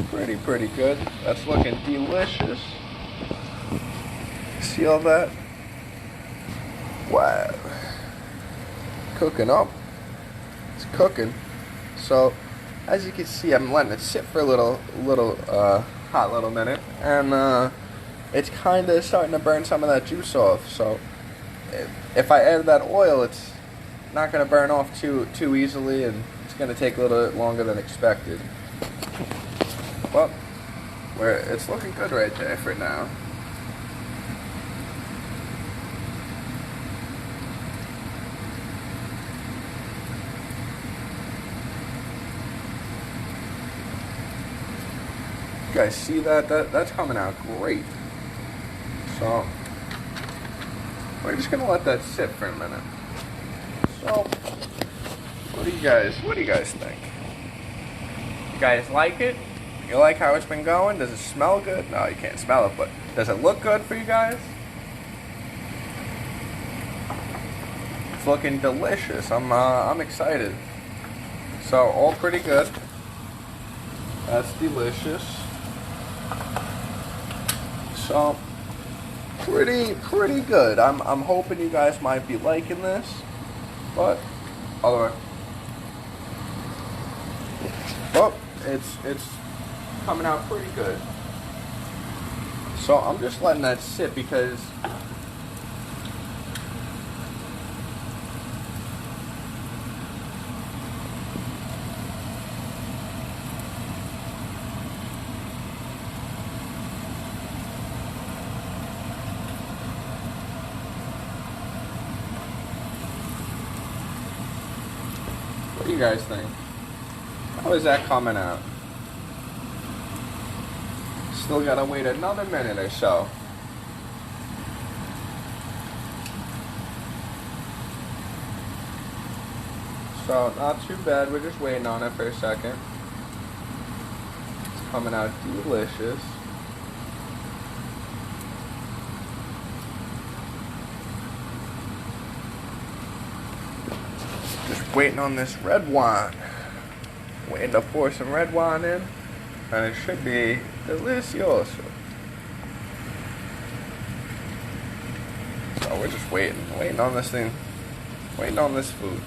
Pretty good. That's looking delicious. See all that? Wow. Cooking up. It's cooking. So, as you can see, I'm letting it sit for a little hot little minute. And it's kind of starting to burn some of that juice off. So if I add that oil, it's not going to burn off too easily, and it's going to take a little bit longer than expected. Well, it's looking good right there for now. You guys see that? That's coming out great. So we're just gonna let that sit for a minute. So what do you guys think? You guys like it? You like how it's been going? Does it smell good? No, you can't smell it, but does it look good for you guys? It's looking delicious. I'm excited. So all pretty good. That's delicious. So pretty good. I'm hoping you guys might be liking this, but other way. Well, it's coming out pretty good. So I'm just letting that sit because what do you guys think? How is that coming out? Still gotta wait another minute or so. So not too bad, we're just waiting on it for a second. It's coming out delicious. Just waiting on this red wine. Waiting to pour some red wine in, and it should be delicioso. So we're just waiting on this thing, waiting on this food.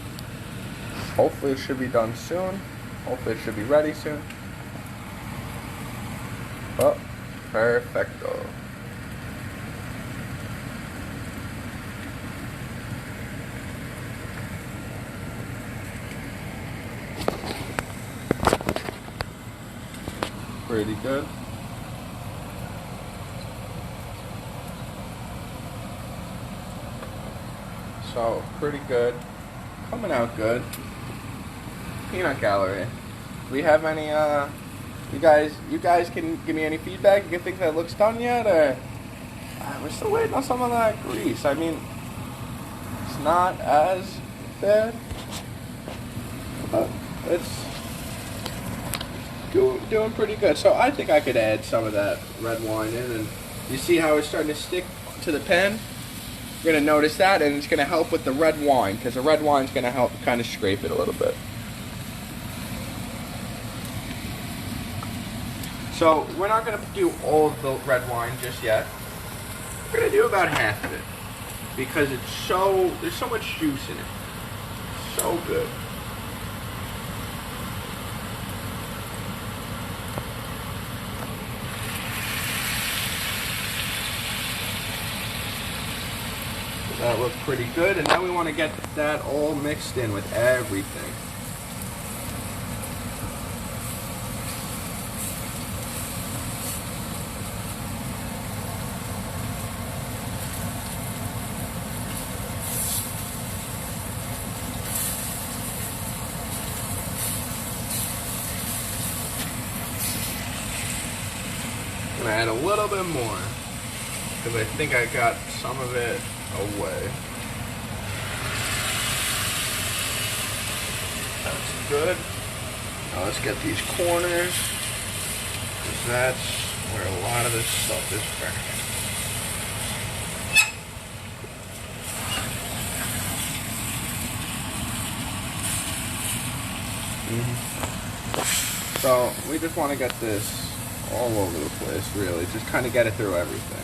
Hopefully it should be done soon. Hopefully it should be ready soon. Oh, perfecto. Pretty good. So pretty good. Coming out good. Peanut gallery. Do we have any you guys can give me any feedback? You think that looks done yet, or we're still waiting on some of that grease. I mean, it's not as bad, but it's doing pretty good. So I think I could add some of that red wine in, and you see how it's starting to stick to the pen? You're going to notice that, and it's going to help with the red wine, because the red wine's going to help kind of scrape it a little bit. So we're not going to do all of the red wine just yet. We're going to do about half of it, because there's so much juice in it. So good. That looks pretty good, and now we want to get that all mixed in with everything. I'm gonna add a little bit more, because I think I got some of it away. That's good. Now let's get these corners, because that's where a lot of this stuff is burning. So we just want to get this all over the place, really. Just kind of get it through everything.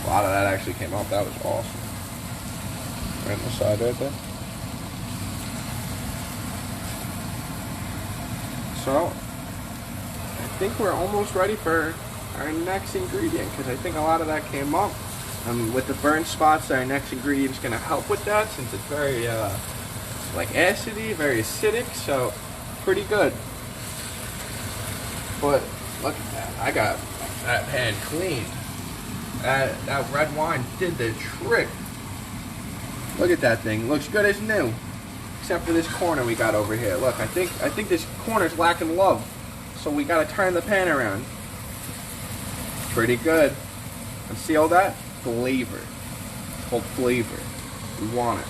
A lot of that actually came out. That was awesome. Right on the side right there. So, think we're almost ready for our next ingredient, because I think a lot of that came up. With the burn spots, our next ingredient is going to help with that, since it's very like acidy, very acidic, so pretty good. But look at that, I got that pan clean. That red wine did the trick. Look at that thing, looks good as new. Except for this corner we got over here. Look, I think this corner's lacking love. So we gotta turn the pan around. Pretty good. And see all that? Flavor. It's called flavor. We want it.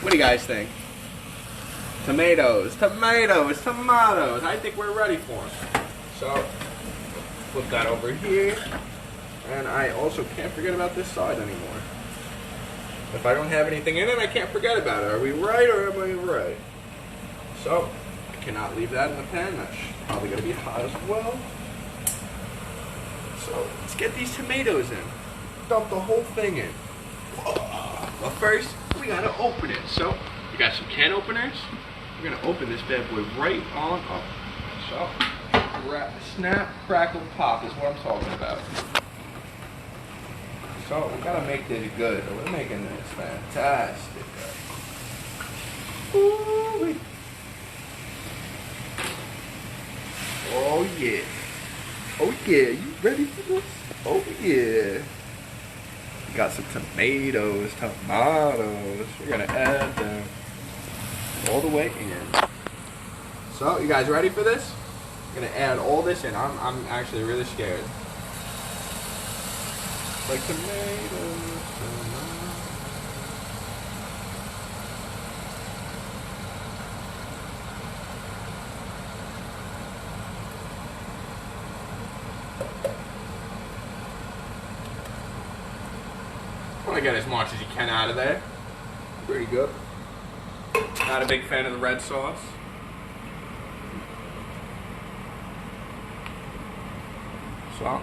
What do you guys think? Tomatoes, tomatoes, tomatoes. I think we're ready for them. So, flip that over here. And I also can't forget about this side anymore. If I don't have anything in it, I can't forget about it. Are we right or am I right? So, I cannot leave that in the pan. That's probably going to be hot as well. So, let's get these tomatoes in. Dump the whole thing in. But first, we got to open it. So, we got some can openers. We're going to open this bad boy right on up. So, snap, crackle, pop is what I'm talking about. So we gotta make this good. We're making this fantastic. Ooh-wee. Oh yeah. Oh yeah, you ready for this? Oh yeah. We got some tomatoes. We're gonna add them all the way in. So you guys ready for this? I'm gonna add all this in. I'm actually really scared. Like tomatoes. Want to get as much as you can out of there. Pretty good. Not a big fan of the red sauce. So.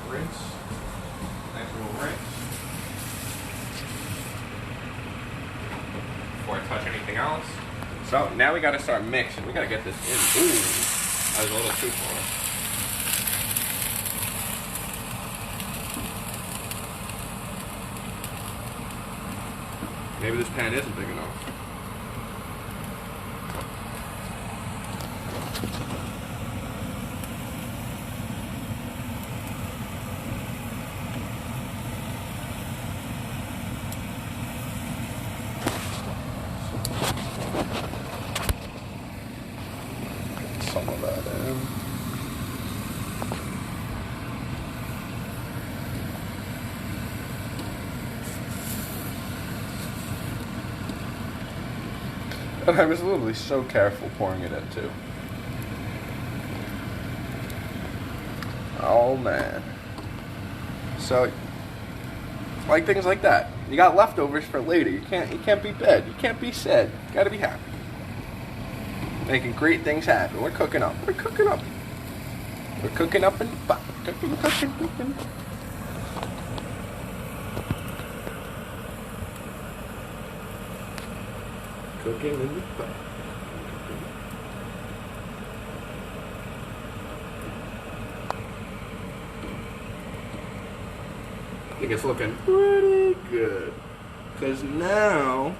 Rinse. Nice little rinse. Before I touch anything else. So now we gotta start mixing. We gotta get this in. Ooh, that was a little too far. Maybe this pan isn't big enough. Some of that in. And I was literally so careful pouring it in too. Oh man. So like things like that. You got leftovers for later. You can't be bad. You can't be sad. You gotta be happy. Making great things happen. We're cooking up. We're cooking up. We're cooking up in the pot. Cooking. Cooking in the pot. I think it's looking pretty good. Because now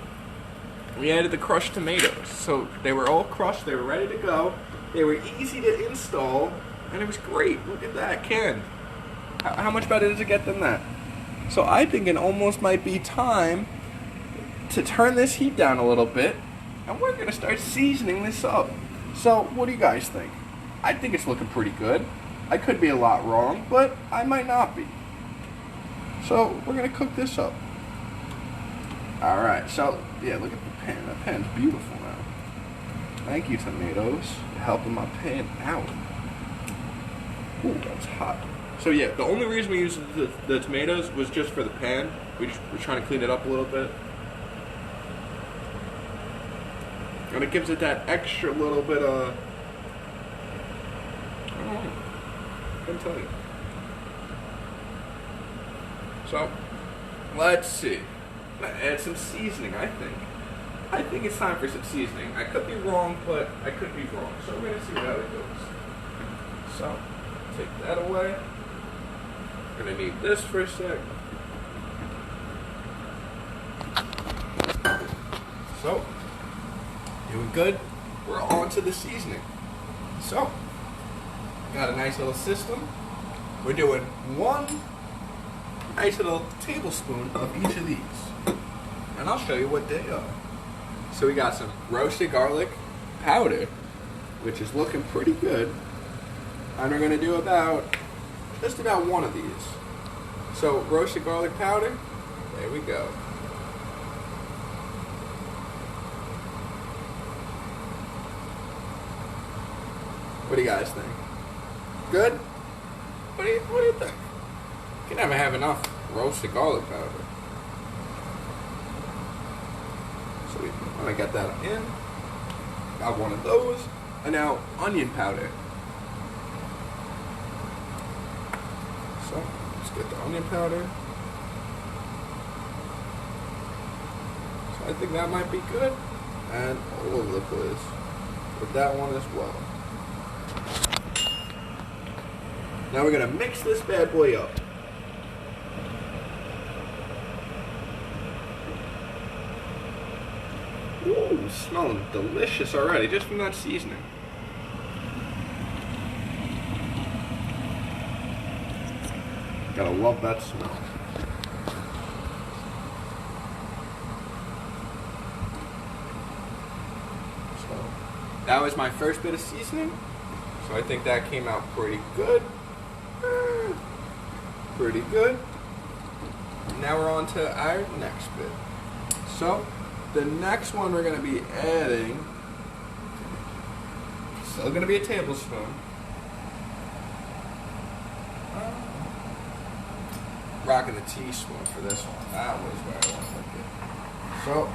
we added the crushed tomatoes. So they were all crushed, they were ready to go. They were easy to install, and it was great. Look at that can. How much better does it get than that? So I think it almost might be time to turn this heat down a little bit, and we're gonna start seasoning this up. So what do you guys think? I think it's looking pretty good. I could be a lot wrong, but I might not be. So we're gonna cook this up. Alright, so yeah, look at the pan. That pan's beautiful now. Thank you, tomatoes, for helping my pan out. Ooh, that's hot. So yeah, the only reason we used the tomatoes was just for the pan. We're trying to clean it up a little bit. And it gives it that extra little bit of, I don't know, I couldn't tell you. So, Let's see. Add some seasoning, I think. I think it's time for some seasoning. I could be wrong, but I could be wrong. So we're gonna see how it goes. So, take that away. Gonna need this for a sec. So, doing good. We're on to the seasoning. So, got a nice little system. We're doing one nice little tablespoon of each of these. And I'll show you what they are. So we got some roasted garlic powder, which is looking pretty good. And we're gonna do just about one of these. So roasted garlic powder, there we go. What do you guys think? Good? What do you think? You can never have enough roasted garlic powder. So I'm gonna get that in. Got one of those. And now onion powder. So let's get the onion powder. So I think that might be good. And all over the place with that one as well. Now we're gonna mix this bad boy up. Ooh, smelling delicious already, just from that seasoning. Gotta love that smell. So, that was my first bit of seasoning. So I think that came out pretty good. Pretty good. Now we're on to our next bit. So, the next one we're going to be adding, still going to be a tablespoon. Rocking the teaspoon for this one. That was where I want to put it. So,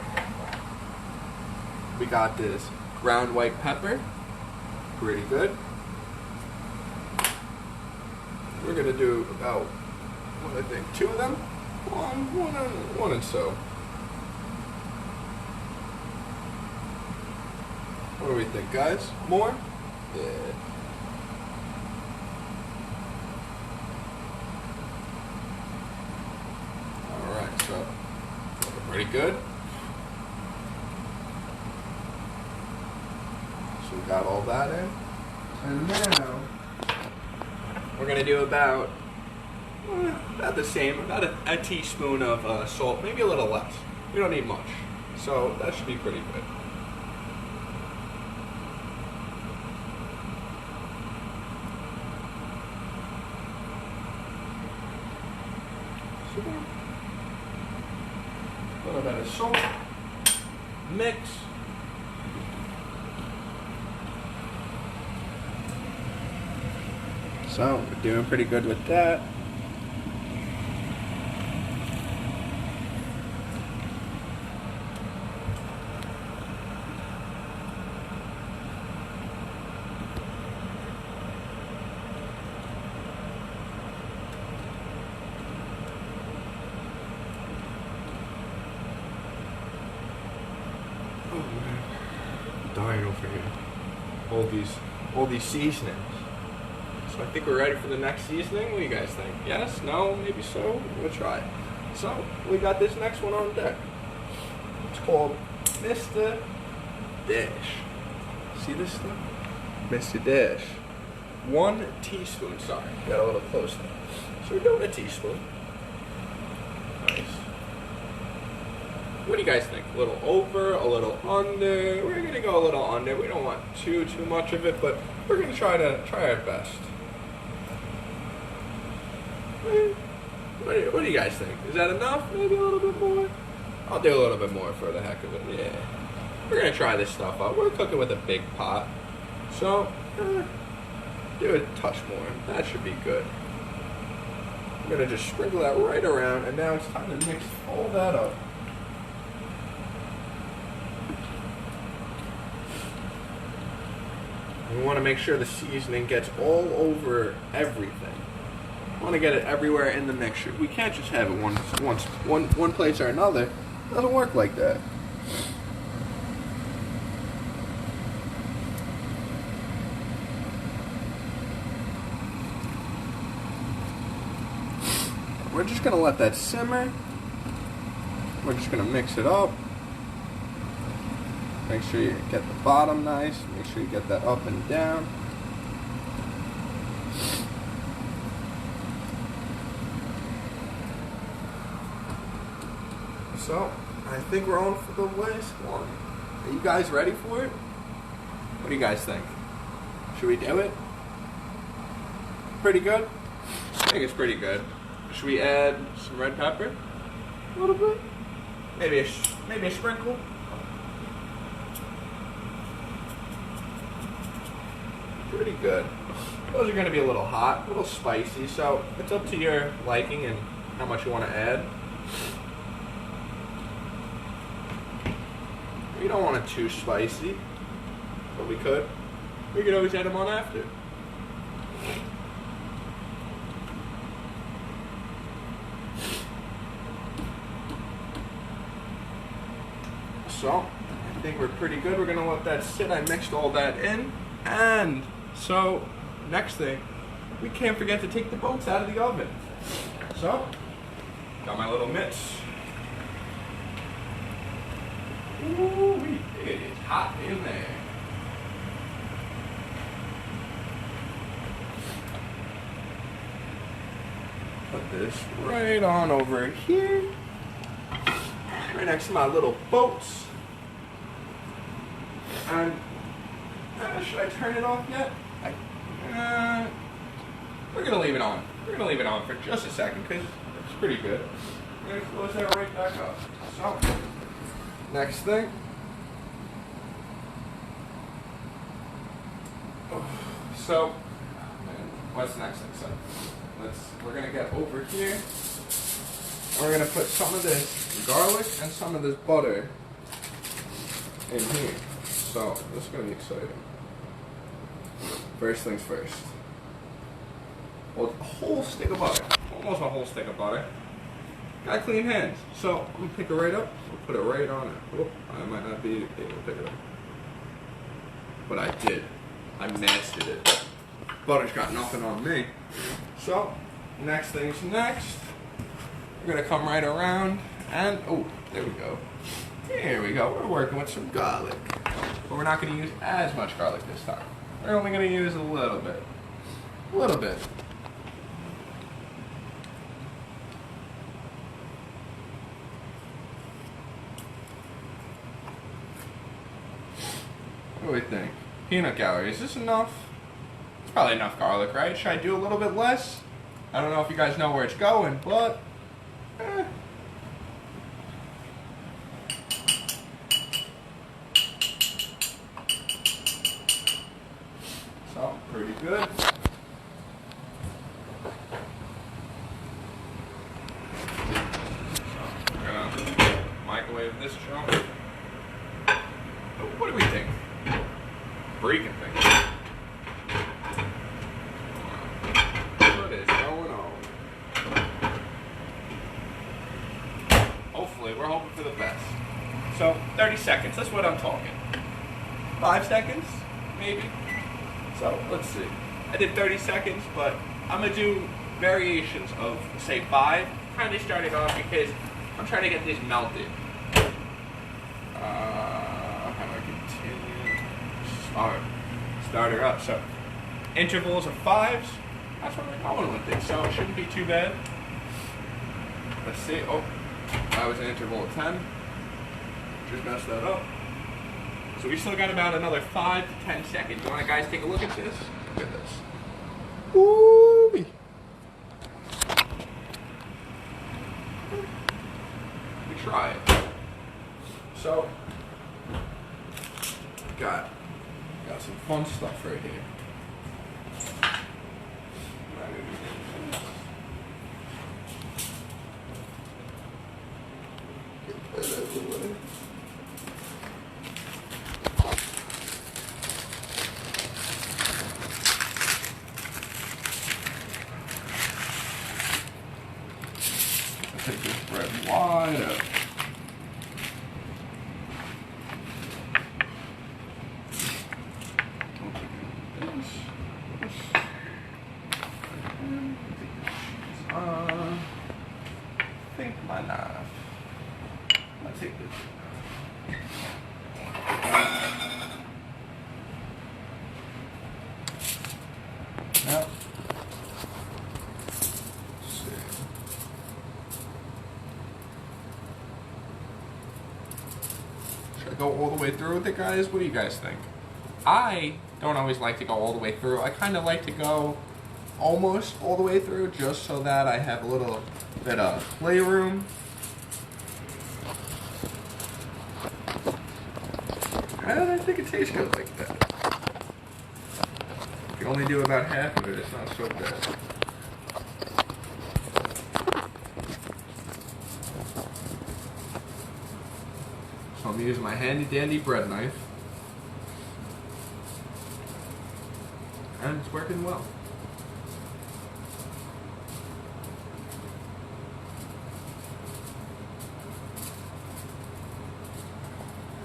we got this ground white pepper. Pretty good. We're going to do about, what I think, 2 of them? One and so. What do we think, guys? More? Yeah. Alright, so pretty good. So we got all that in. And now we're gonna do about the same, about a teaspoon of salt, maybe a little less. We don't need much. So that should be pretty good. A little bit of salt, mix. So we're doing pretty good with that. Oh man, I'm dying over here. All these seasonings. So I think we're ready for the next seasoning. What do you guys think? Yes? No? Maybe so? We'll try it. So we got this next one on deck. It's called Mr. Dish. See this stuff? Mr. Dish. 1 teaspoon. Sorry, got a little close there. So we're doing a teaspoon. Nice. What do you guys think? A little over, a little under? We're gonna go a little under. We don't want too much of it, but we're gonna try our best. What do you guys think? Is that enough? Maybe a little bit more? I'll do a little bit more for the heck of it. Yeah. We're gonna try this stuff out. We're cooking with a big pot, so do a touch more. That should be good. I'm gonna just sprinkle that right around, and now it's time to mix all that up. We want to make sure the seasoning gets all over everything. Want to get it everywhere in the mixture. We can't just have it one place or another. It doesn't work like that. We're just gonna let that simmer. We're just gonna mix it up. Make sure you get the bottom nice. Make sure you get that up and down. So, I think we're on for the last one. Are you guys ready for it? What do you guys think? Should we do it? Pretty good? I think it's pretty good. Should we add some red pepper? A little bit? Maybe a sprinkle? Pretty good. Those are going to be a little hot, a little spicy, so it's up to your liking and how much you want to add. We don't want it too spicy, but we could. We could always add them on after. So, I think we're pretty good. We're gonna let that sit. I mixed all that in. And so, next thing, we can't forget to take the boats out of the oven. So, got my little mitts. Ooh, it is hot in there. Put this right on over here. Right next to my little boats. And should I turn it off yet? We're gonna leave it on. We're gonna leave it on for just a second because it's pretty good. We're gonna close that right back up. So, next thing. So, what's the next thing? So, we're gonna get over here. And we're gonna put some of this garlic and some of this butter in here. So, this is gonna be exciting. First things first. Well, a whole stick of butter. Almost a whole stick of butter. Got clean hands. So, I'm gonna pick it right up. We'll put it right on it. Oh, I might not be able to pick it up. But I did. I mastered it. Butter's got nothing on me. So, next thing's next. We're gonna come right around and, oh, there we go. Here we go. We're working with some garlic. But we're not gonna use as much garlic this time. We're only gonna use a little bit. A little bit. What do we think? Peanut gallery, is this enough? It's probably enough garlic, right? Should I do a little bit less? I don't know if you guys know where it's going, but so, pretty good. So, we're gonna microwave this junk. What do we think? Freaking thing. What is going on? Hopefully, we're hoping for the best. So, 30 seconds, that's what I'm talking. 5 seconds, maybe? So, let's see. I did 30 seconds, but I'm going to do variations of, say, 5. Kind of starting off because I'm trying to get this melted. How do I continue? Start her up. So, intervals of 5s. That's what we're going with it. So, it shouldn't be too bad. Let's see. Oh, that was an interval of 10. Just messed that up. So we still got about another 5 to 10 seconds. You want to guys take a look at this? Look at this. Woo-wee. We try it. So, got some fun stuff right here. Get that out of the way. right up. I think my knife. I'll take this. Now, should I go all the way through with it, guys? What do you guys think? I don't always like to go all the way through. I kind of like to go almost all the way through just so that I have a little bit of playroom. And I think it tastes good like that. If you only do about half of it, it's not so bad. So I'm using my handy dandy bread knife. And it's working well.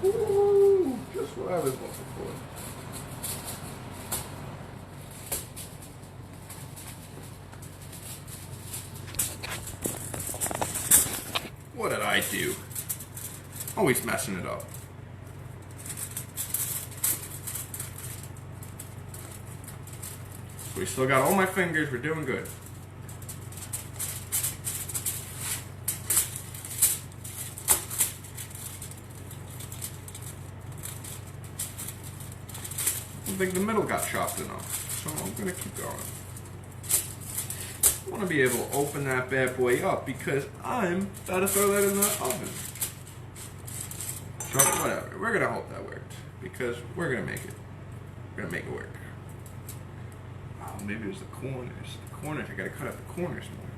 Ooh, just what I was looking for. What did I do? Always messing it up. We still got all my fingers, we're doing good. I think the middle got chopped enough, so I'm gonna keep going. I wanna be able to open that bad boy up because I'm about to throw that in the oven. So whatever, we're gonna hope that worked because we're gonna make it. We're gonna make it work. Oh, maybe it was the corners. The corners, I gotta cut out the corners more.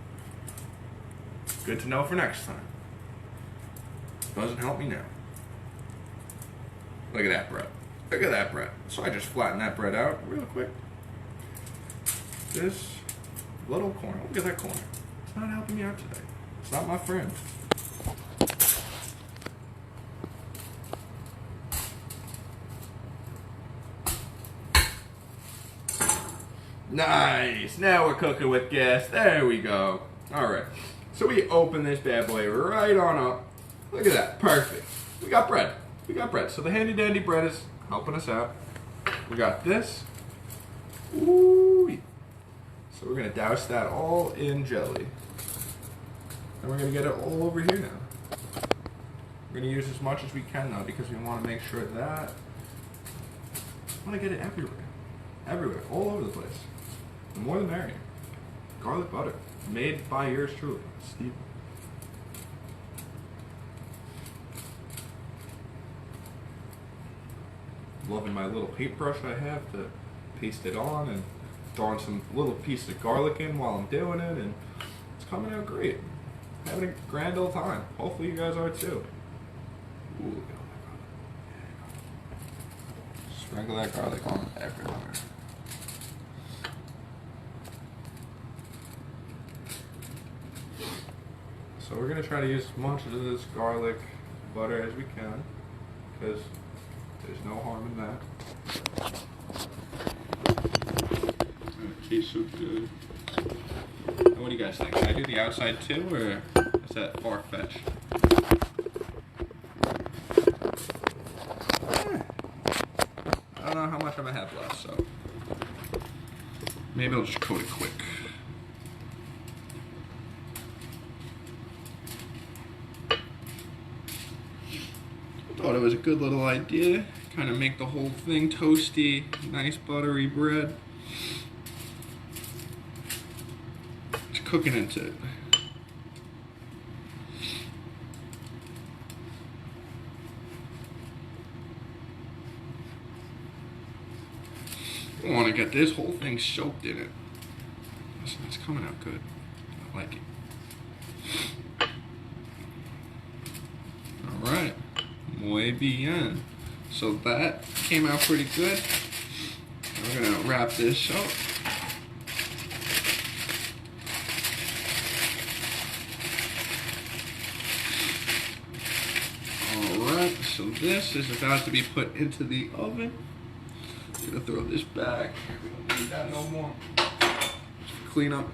Good to know for next time. Doesn't help me now. Look at that bread. Look at that bread. So I just flattened that bread out real quick. This little corner, look at that corner. It's not helping me out today. It's not my friend. Nice. Now we're cooking with gas. There we go. Alright. So we open this bad boy right on up. Look at that. Perfect. We got bread. We got bread. So the handy dandy bread is helping us out. We got this. Ooh. So we're going to douse that all in jelly. And we're going to get it all over here now. We're going to use as much as we can now because we want to make sure that... I want to get it everywhere. Everywhere. All over the place. The more the merrier. Garlic butter. Made by yours truly, Steve. Loving my little paintbrush I have to paste it on and throwing some little piece of garlic in while I'm doing it, and it's coming out great. Having a grand old time. Hopefully you guys are too. Ooh, look at all that garlic. Sprinkle that garlic on everywhere. So we're going to try to use as much of this garlic butter as we can, because there's no harm in that. It tastes so good. What do you guys think? Should I do the outside too, or is that far-fetched? I don't know how much I'm going to have left, so maybe I'll just coat it quick. Thought it was a good little idea. Kind of make the whole thing toasty, nice buttery bread. Just cooking into it. I want to get this whole thing soaked in it. It's coming out good. I like it. Alright. Muy bien. So that came out pretty good. We're gonna wrap this up. so this is about to be put into the oven. I'm gonna throw this back. We don't need that no more. Just clean up.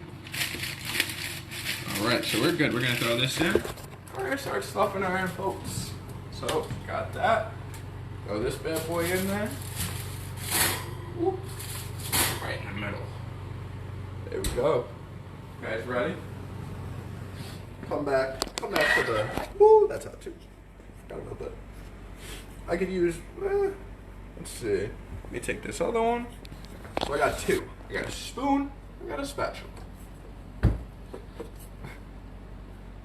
All right, so we're good. We're gonna throw this in. We're gonna start stuffing our in, folks. So, got that. Throw this bad boy in there. Whoop. Right in the middle. There we go. You guys ready? Come back to the, woo, that's out too. Forgot about that. I could use, let's see. Let me take this other one. So I got two. I got a spoon, I got a spatula.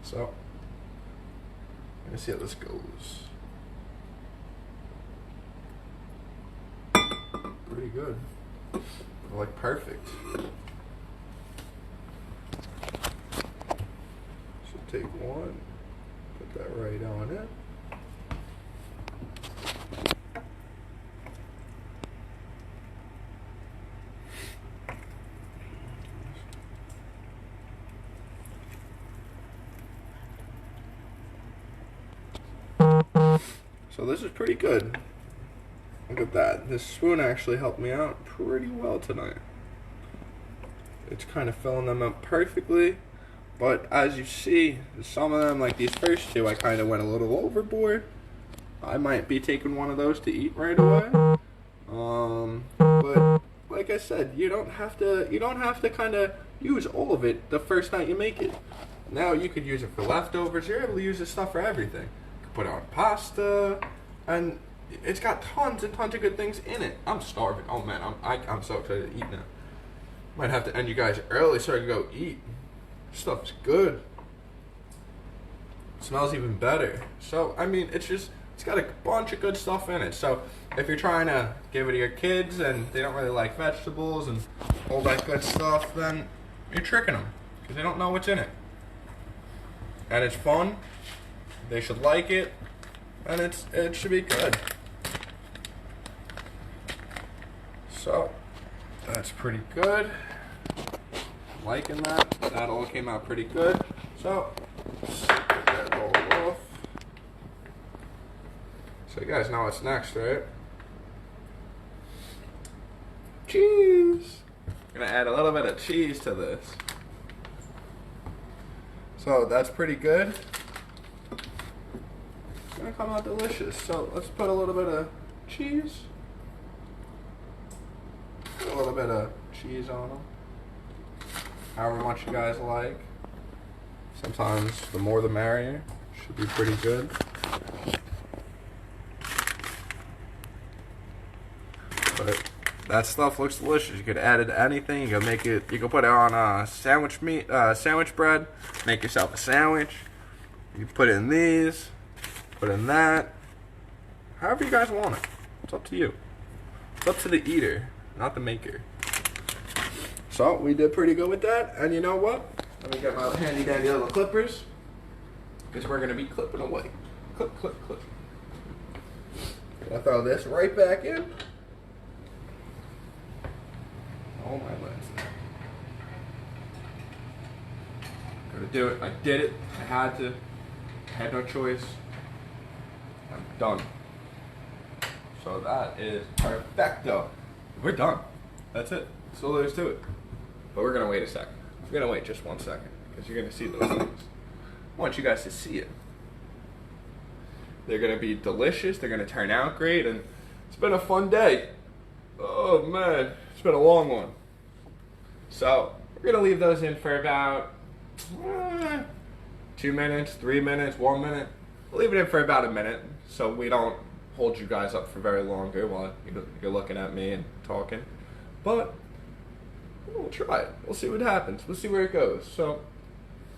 So, let's see how this goes. Pretty good. Like perfect. Should take one, put that right on it. So this is pretty good. Look at that. This spoon actually helped me out pretty well tonight. It's kind of filling them up perfectly. But as you see, some of them, like these first two, I kind of went a little overboard. I might be taking one of those to eat right away. But like I said, you don't have to kind of use all of it the first night you make it. Now you could use it for leftovers. You're able to use this stuff for everything. You could put it on pasta, and it's got tons and tons of good things in it. I'm starving. Oh man, I'm so excited to eat now. Might have to end you guys early so I can go eat. Stuff's good. Smells even better. So I mean, it's got a bunch of good stuff in it. So if you're trying to give it to your kids and they don't really like vegetables and all that good stuff, then you're tricking them because they don't know what's in it. And it's fun. They should like it, and it should be good. So that's pretty good. Liking that. That all came out pretty good. So let's get that all off. So you guys know what's next, right? Cheese. I'm gonna add a little bit of cheese to this. So that's pretty good. It's gonna come out delicious. So let's put a little bit of cheese. Put a little bit of cheese on them. However much you guys like. Sometimes the more the merrier. Should be pretty good. But that stuff looks delicious. You could add it to anything. You could make it. You could put it on sandwich bread. Make yourself a sandwich. You can put it in these. Put it in that. However you guys want it. It's up to you. It's up to the eater, not the maker. So we did pretty good with that. And you know what? Let me get my handy dandy little clippers, because we're gonna be clipping away. Clip, clip, clip. I'll throw this right back in. Oh my legs. Gotta do it. I did it. I had to. I had no choice. I'm done. So that is perfecto. We're done. That's it. That's all there is to it. But we're gonna wait a second. We're gonna wait just 1 second, because you're gonna see those things. I want you guys to see it. They're gonna be delicious. They're gonna turn out great, and it's been a fun day. Oh man, it's been a long one. So we're gonna leave those in for about 2 minutes, 3 minutes, 1 minute. We'll leave it in for about a minute, so we don't hold you guys up for very long here while you're looking at me and talking. But we'll try it. We'll see what happens. We'll see where it goes. So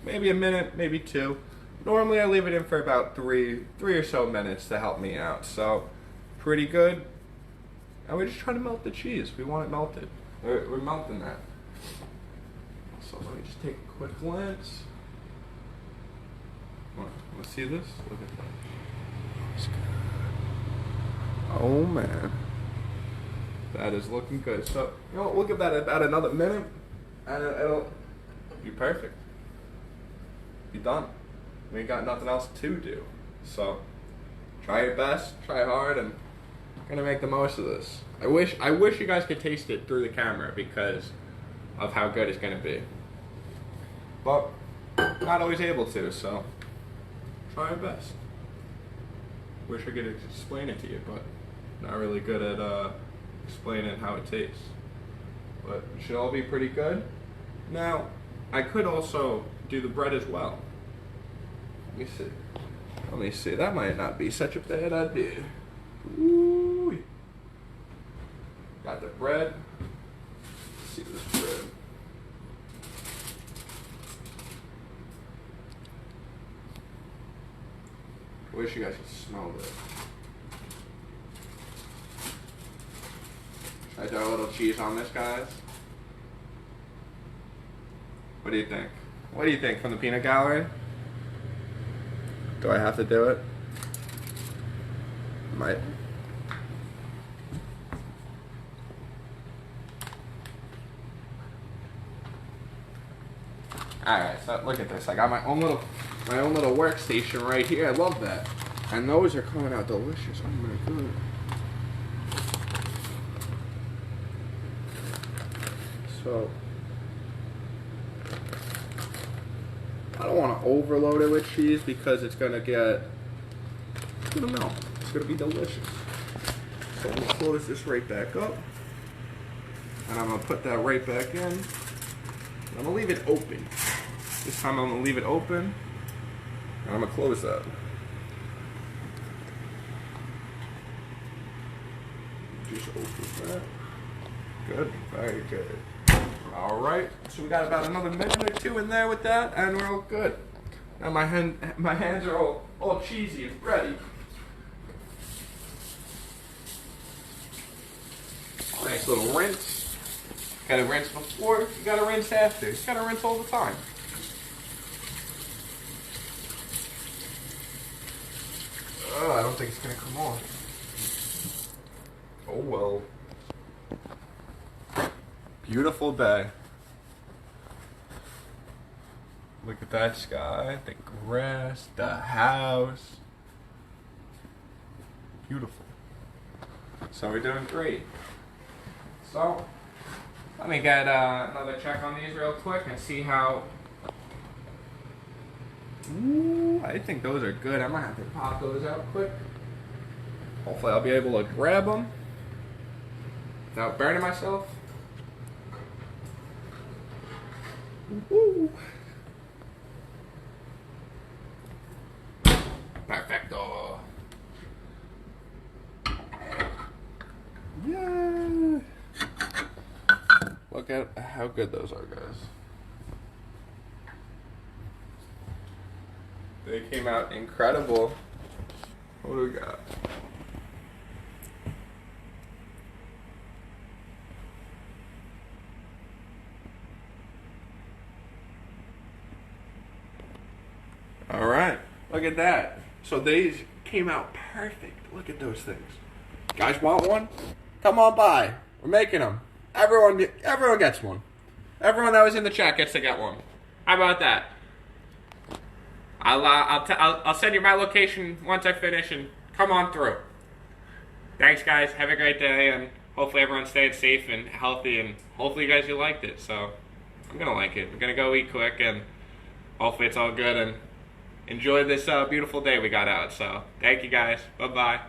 maybe a minute, maybe 2. Normally I leave it in for about three or so minutes to help me out. So pretty good. And we're just trying to melt the cheese. We want it melted. We're melting that. So let me just take a quick glance. Want to see this? Look at that. Oh man. That is looking good. So, you know, we'll give that about another minute, and it'll be perfect. Be done. We ain't got nothing else to do. So, Try your best, try hard, and gonna make the most of this. I wish you guys could taste it through the camera because of how good it's gonna be. But not always able to, so try our best. Wish I could explain it to you, but not really good at explaining how it tastes. But it should all be pretty good. Now, I could also do the bread as well. Let me see. Let me see. That might not be such a bad idea. Ooh. Got the bread. Let's see this bread. I wish you guys could smell this. Should I throw a little cheese on this, guys? What do you think? What do you think from the peanut gallery? Do I have to do it? Might. Alright, so look at this. I got my own little workstation right here. I love that. And those are coming out delicious. Oh my god. So I don't want to overload it with cheese because it's gonna melt. It's gonna be delicious. So I'm gonna close this right back up. And I'm gonna put that right back in. I'm gonna leave it open. This time I'm gonna leave it open. And I'm gonna close that. Just open that. Good, very good. Alright, so we got about another minute or two in there with that, and we're all good. Now my hands are all cheesy and ready. Nice little rinse. Gotta rinse before, you gotta rinse after. You gotta rinse all the time. Oh, I don't think it's gonna come off. Oh well. Beautiful day. Look at that sky, the grass, the house. Beautiful. So we're doing great. So, let me get another check on these real quick and see how... Ooh, I think those are good. I might have to pop those out quick. Hopefully I'll be able to grab them without burning myself. Ooh. Perfecto. Yeah. Look at how good those are, guys. They came out incredible. What do we got? All right, look at that. So these came out perfect. Look at those things. Guys want one? Come on by. We're making them. Everyone gets one. Everyone that was in the chat gets to get one. How about that? I'll send you my location once I finish and come on through. Thanks, guys. Have a great day, and hopefully everyone stayed safe and healthy, and hopefully you guys liked it. So I'm gonna like it. We're gonna go eat quick, and hopefully it's all good and enjoy this beautiful day we got out. So thank you, guys. Bye bye.